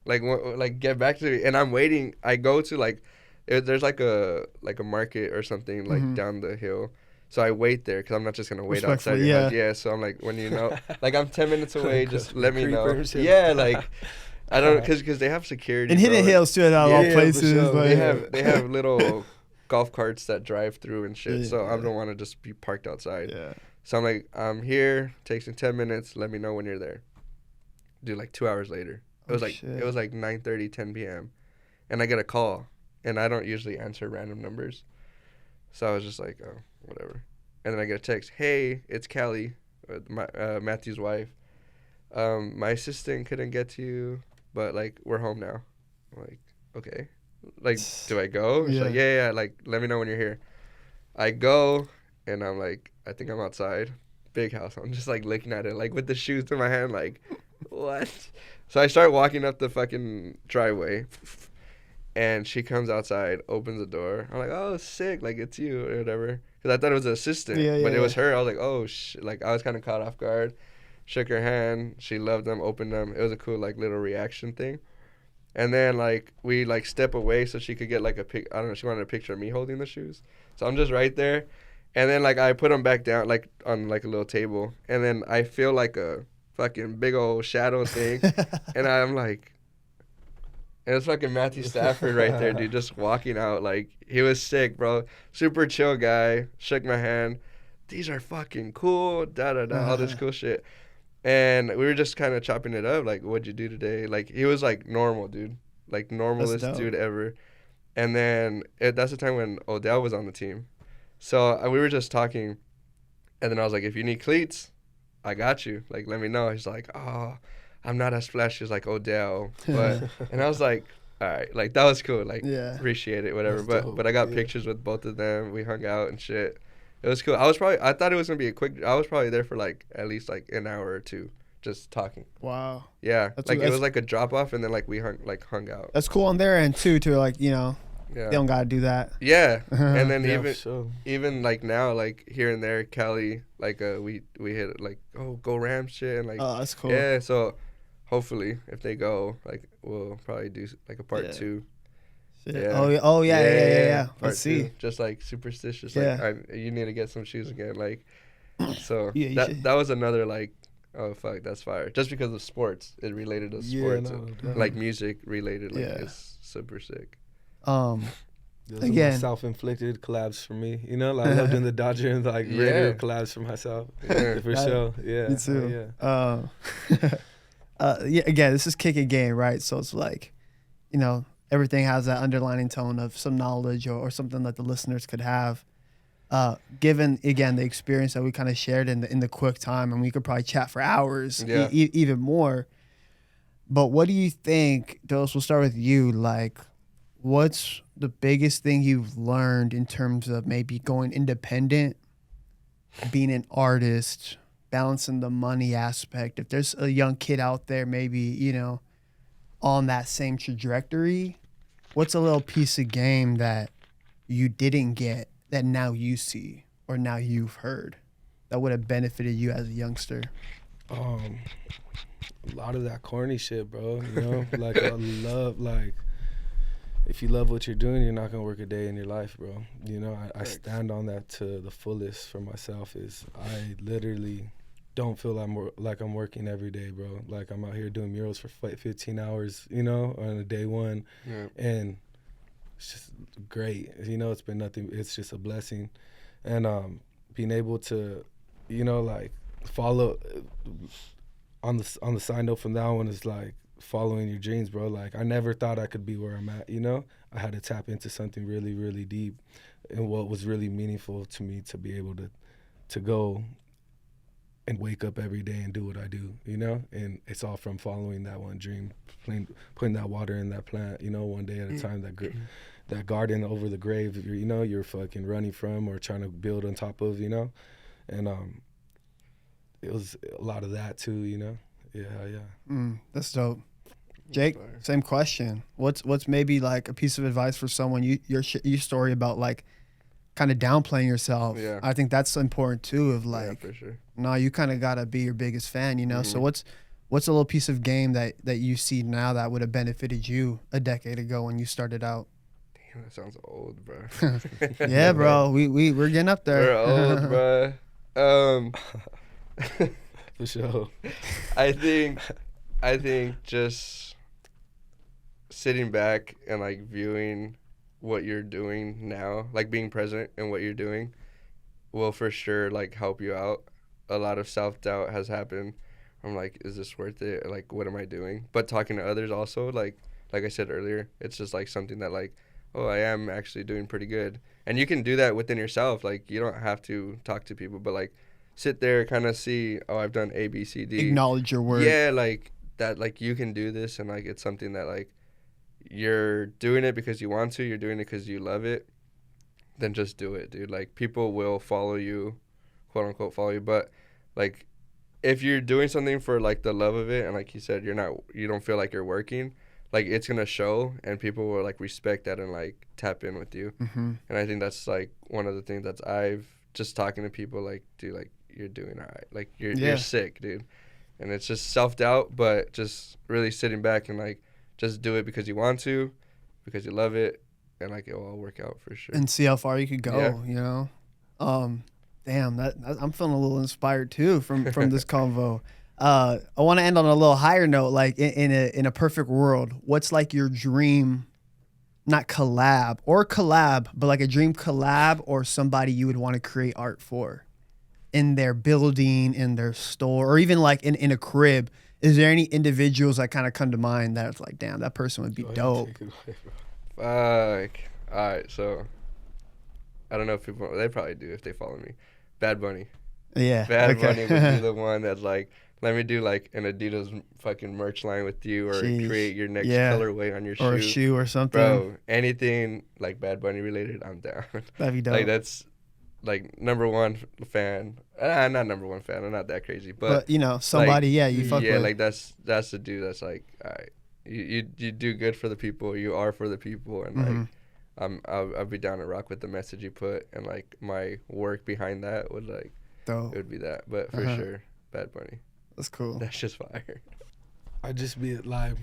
like, what, like, get back to me. And I'm waiting. I go to, like, there's, like a market or something, like, down the hill. So I wait there because I'm not just going to wait outside your house. Yeah, so I'm like, when you know, like, I'm 10 minutes away, just let me know. Yeah, like, I don't, because they have security. And Hidden Hills, too, at all places. Sure. But They have little golf carts that drive through and shit. So I don't want to just be parked outside. Yeah. So I'm like, I'm here. Takes me 10 minutes. Let me know when you're there. Dude, like 2 hours later. It was like 9:30, 10 p.m. And I get a call. And I don't usually answer random numbers. So I was just like, oh, whatever. And then I get a text. Hey, it's Callie, Matthew's wife. My assistant couldn't get to you, but like we're home now. I'm like, okay. Like, do I go? She's like, yeah. Like, let me know when you're here. I go, and I'm like, I think I'm outside. Big house. I'm just like looking at it, like with the shoes in my hand, like, what? So I start walking up the fucking driveway, and she comes outside, opens the door. I'm like, oh, sick, like it's you or whatever. Because I thought it was an assistant, but it was her. I was like, oh, like I was kind of caught off guard. Shook her hand. She loved them, opened them. It was a cool like little reaction thing. And then like we like step away so she could get like a pic. I don't know. She wanted a picture of me holding the shoes. So I'm just right there. And then, like, I put them back down, like, on, like, a little table. And then I feel, like, a fucking big old shadow thing. And I'm, like... And it's fucking Matthew Stafford right there, dude, just walking out. Like, he was sick, bro. Super chill guy. Shook my hand. These are fucking cool. Da-da-da. All this cool shit. And we were just kind of chopping it up. Like, what'd you do today? Like, he was, like, normal, dude. Like, normalest dude ever. And then that's the time when Odell was on the team. So we were just talking, and then I was like, if you need cleats, I got you. Like, let me know. He's like, oh, I'm not as flashy as, like, Odell. But and I was like, all right. Like, that was cool. Like, appreciate it, whatever. But I got pictures with both of them. We hung out and shit. It was cool. I thought it was going to be I was probably there for, like, at least, like, an hour or two just talking. Wow. Yeah. It was, like, a drop-off, and then, like, we hung out. That's cool on their end, too, to, like, you know. Yeah. They don't gotta do that. Yeah, and then even like now, like here and there, Cali, like we hit like, oh, go Rams shit, and like, oh, that's cool. Yeah, so hopefully if they go, like we'll probably do like a part 2. Yeah. Oh yeah. Let's see. Just like superstitious. Like you need to get some shoes again. Like, so that was another like, oh fuck, that's fire. Just because of sports, it related to sports, like music related. Like it's super sick. Again, self-inflicted collabs for me. You know, like I love doing the Dodger and like Raider collabs for myself. Yeah, for sure. Yeah, me too. Yeah, again, this is Kickin Game, right? So it's like, you know, everything has that underlining tone of some knowledge or something that the listeners could have. Given again the experience that we kind of shared in the quick time, and we could probably chat for hours, Yeah. even more. But what do you think, Dos? We'll start with you. Like, what's the biggest thing you've learned in terms of maybe going independent, being an artist, balancing the money aspect? If there's a young kid out there, maybe, you know, on that same trajectory, what's a little piece of game that you didn't get that now you see or now you've heard that would have benefited you as a youngster? A lot of that corny shit, bro. You know, like I love, like, if you love what you're doing, you're not gonna work a day in your life, bro. You know, I stand on that to the fullest for myself. Is I literally don't feel like I'm working every day, bro. Like I'm out here doing murals for 15 hours, you know, on a day one, and it's just great. You know, it's been nothing. It's just a blessing, and being able to, you know, like follow. On the side note from that one is like following your dreams, bro. Like I never thought I could be where I'm at, you know? I had to tap into something really, really deep and what was really meaningful to me to be able to go and wake up every day and do what I do, you know? And it's all from following that one dream, putting that water in that plant, you know, one day at a time, that garden over the grave, you know, you're fucking running from or trying to build on top of, you know? And it was a lot of that too, you know? Yeah. That's dope. Jake, same question. What's maybe like a piece of advice for someone, your story about like kind of downplaying yourself? Yeah. I think that's important too, of like, yeah, for sure. no, you kind of got to be your biggest fan, you know? So what's a little piece of game that you see now that would have benefited you a decade ago when you started out? Damn, that sounds old, bro. Yeah, bro. We're getting up there. We're old, bro. For sure. I think just sitting back and like viewing what you're doing now, like being present in what you're doing, will for sure like help you out. A lot of self-doubt has happened. I'm like, is this worth it? Like, what am I doing? But talking to others also, like I said earlier, it's just like something that like, oh, I am actually doing pretty good. And you can do that within yourself. Like, you don't have to talk to people, but like sit there, kind of see, oh, I've done A, B, C, D. Acknowledge your work. Yeah, like that, like you can do this, and like it's something that like you're doing it because you want to, you're doing it because you love it, then just do it, dude. Like people will follow you, quote unquote follow you, but like if you're doing something for like the love of it, and like you said, you don't feel like you're working, like it's gonna show, and people will like respect that and like tap in with you. And I think that's like one of the things that I've just talking to people, like, dude, like you're doing all right, like you're sick, dude. And it's just self-doubt, but just really sitting back and like just do it because you want to, because you love it, and like it will all work out for sure. And see how far you could go, you know? Damn, that I'm feeling a little inspired too from this convo. I want to end on a little higher note, like in a perfect world, what's like your dream, not collab, but like a dream collab or somebody you would want to create art for? In their building, in their store, or even like in a crib. Is there any individuals that kind of come to mind that's like, damn, that person would be dope? Fuck. All right, so I don't know if people, they probably do if they follow me. Bad Bunny. Yeah. Bad Bunny would be the one that's like, let me do like an Adidas fucking merch line with you, or create your next colorway on your shoe. Or a shoe or something. Bro, anything like Bad Bunny related, I'm down. That'd be dope. Like that's like number one fan. Not number one fan. I'm not that crazy, but you know, somebody, like, you fuck with. Yeah, like that's the dude that's like, all right, you do good for the people. You are for the people, and like, I'll be down to rock with the message you put, and like my work behind that would like, dope. It would be that. But for sure, Bad Bunny. That's cool. That's just fire. I just be like,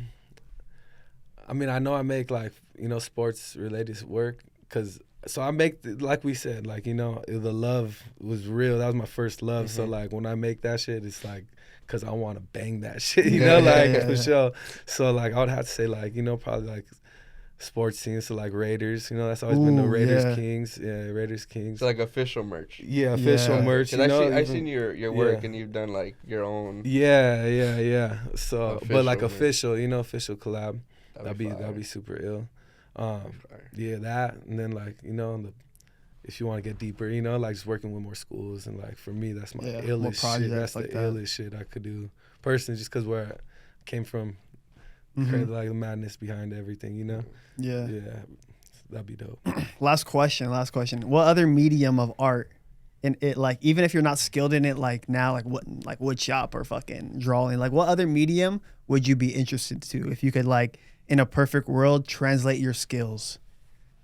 I mean, I know I make like, you know, sports related work, so I make, like we said, like, you know, the love was real. That was my first love. So like when I make that shit, it's like, cause I want to bang that shit, you know, like for sure. So like I would have to say like, you know, probably like sports teams, so like Raiders. You know, that's always been the Ooh, Raiders yeah. Kings. Yeah, Raiders Kings. It's like official merch. Yeah, official Yeah. merch. You 'Cause know, I've even- seen your work yeah. and you've done like your own. Yeah. So, but like Official, man. official, you know, official collab. That'd fire. be super ill. Fire. Yeah, that, and then like, you know, if you want to get deeper, you know, like just working with more schools, and like for me, that's my Yeah, more illest shit. projects That's like the that. illest shit I could do personally, just because where I came from, Mhm. like the madness behind everything, you know. Yeah. Yeah, that'd be dope. Last question. What other medium of art, and it like even if you're not skilled in it like now, like what like wood shop or fucking drawing, like what other medium would you be interested to if you could like in a perfect world translate your skills?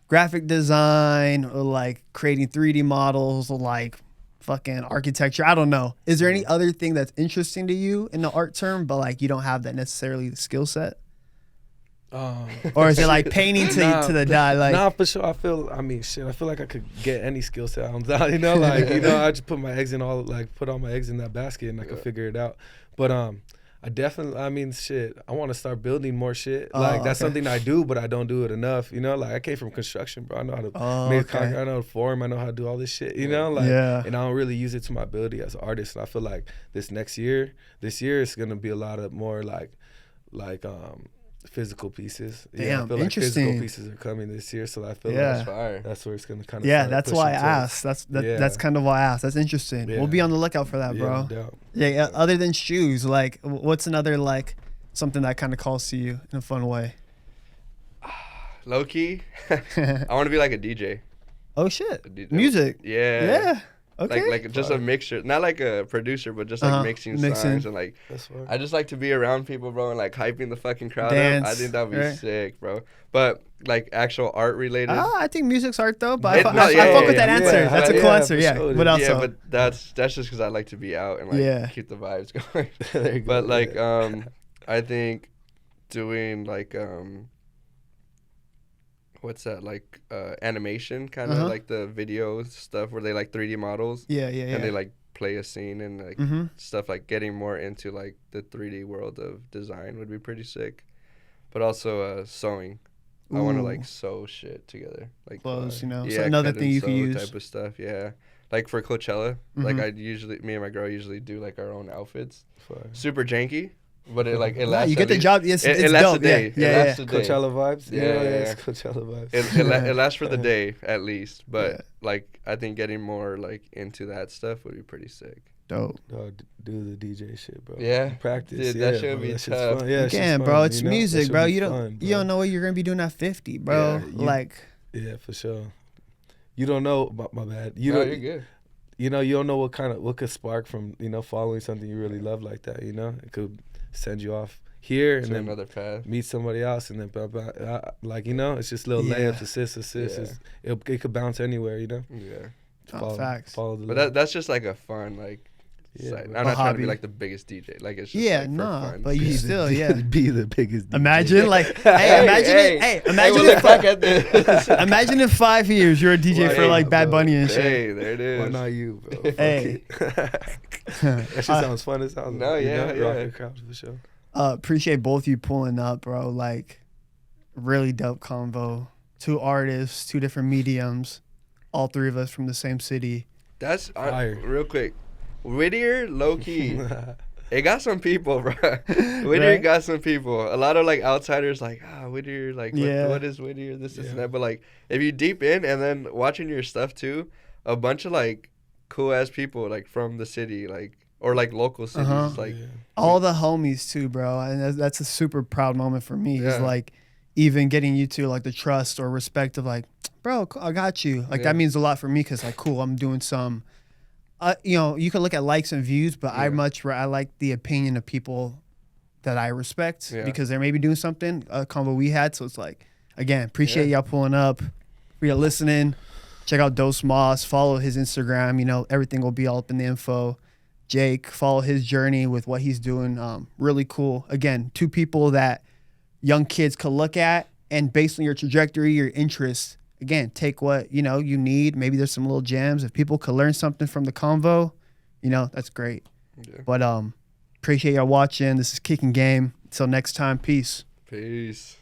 Graphic design or like creating 3D models or like fucking architecture. I don't know. Is there any other thing that's interesting to you in the art term, but like you don't have that necessarily the skill set? Or is it like painting to the die? Like nah, for sure. I feel like I could get any skill set out, you know, like, you know, I just put my eggs in put all my eggs in that basket and I can figure it out. But I want to start building more shit. Like that's something I do, but I don't do it enough, you know. Like I came from construction, bro. I know how to make concrete, I know how to form, I know how to do all this shit, you know. Like, and I don't really use it to my ability as an artist. And I feel like this year is gonna be a lot of more like physical pieces. Damn, I feel like interesting. physical pieces are coming this year, so I feel Yeah. like Fire. that's where it's gonna kind of that's why I asked. That's kind of why I asked. That's interesting. We'll be on the lookout for that, bro. Yeah. Other than shoes, like what's another like something that kind of calls to you in a fun way? Low key, I want to be like a DJ. Oh shit, DJ. music. Yeah. Yeah. Okay. Like just a mixture, not like a producer, but just like mixing songs and like. I just like to be around people, bro, and like hyping the fucking crowd Dance, up. I think that'd be right? sick, bro. But like actual art related. I think music's art though, but I fuck with that yeah, answer. yeah, That's a yeah, cool answer. for Yeah. sure, What else? Yeah, though? but that's just because I like to be out and like keep the vibes going. There you go, But like I think doing like what's that, like animation kind of like the video stuff where they like 3D models. Yeah. And they like play a scene and like stuff, like getting more into like the 3D world of design would be pretty sick. But also sewing. I want to like sew shit together, like clothes, you know. Yeah, So another cut thing and you can sew use. type of stuff. Yeah, like for Coachella, like me and my girl usually do like our own outfits. Super janky, but it lasts. You get the job. Yes, it it's lasts dope. a day. Yeah. It lasts a day. Coachella vibes. Yeah. It's Coachella vibes. It lasts for the day at least, but like I think getting more like into that stuff would be pretty sick. Dope. Do the DJ shit, bro. Yeah. Practice. Dude, that shit would be tough. Fun. Yeah, Again, bro, it's music, bro. You don't know what you're gonna be doing at 50, bro. Yeah, for sure. You don't know. My bad. You're good. You know, you don't know what could spark from, you know, following something you really love like that. You know, it could send you off here and then another path, meet somebody else, and then blah, blah, like, you know, it's just little layups, assist. Yeah. It could bounce anywhere, you know. Yeah. Facts. Follow the but that's just like a fun like. Yeah, I'm not trying to be like the biggest DJ. Like it's just like, for fun. but you still be the biggest DJ. Imagine imagine in 5 years you're a DJ for like Bad Bunny and shit. Hey, there it is. Why not you, bro? Hey. That shit sounds fun. It sounds no, yeah. Rocket crowds for sure. Appreciate both you pulling up, bro. Like really dope combo. 2 artists, 2 different mediums, all 3 of us from the same city. That's real quick. Whittier, low key. It got some people, bro. Whittier got some people. A lot of like outsiders, like Whittier, like what is Whittier? This and that. But like, if you deep in and then watching your stuff too, a bunch of like cool ass people like from the city, like or like local cities, like all the homies too, bro. And that's a super proud moment for me. Is like even getting you to like the trust or respect of like, bro, I got you. Like that means a lot for me because like, cool, I'm doing some. You know, you can look at likes and views, but I like the opinion of people that I respect because they're maybe doing something, a convo we had. So it's like, again, appreciate y'all pulling up. For y'all listening, check out Dose Moss, follow his Instagram. You know, everything will be all up in the info. Jake, follow his journey with what he's doing. Really cool. Again, 2 people that young kids could look at and based on your trajectory, your interests, again, take what, you know, you need. Maybe there's some little gems. If people could learn something from the convo, you know, that's great. Yeah. But appreciate y'all watching. This is Kickin Game. Until next time, peace. Peace.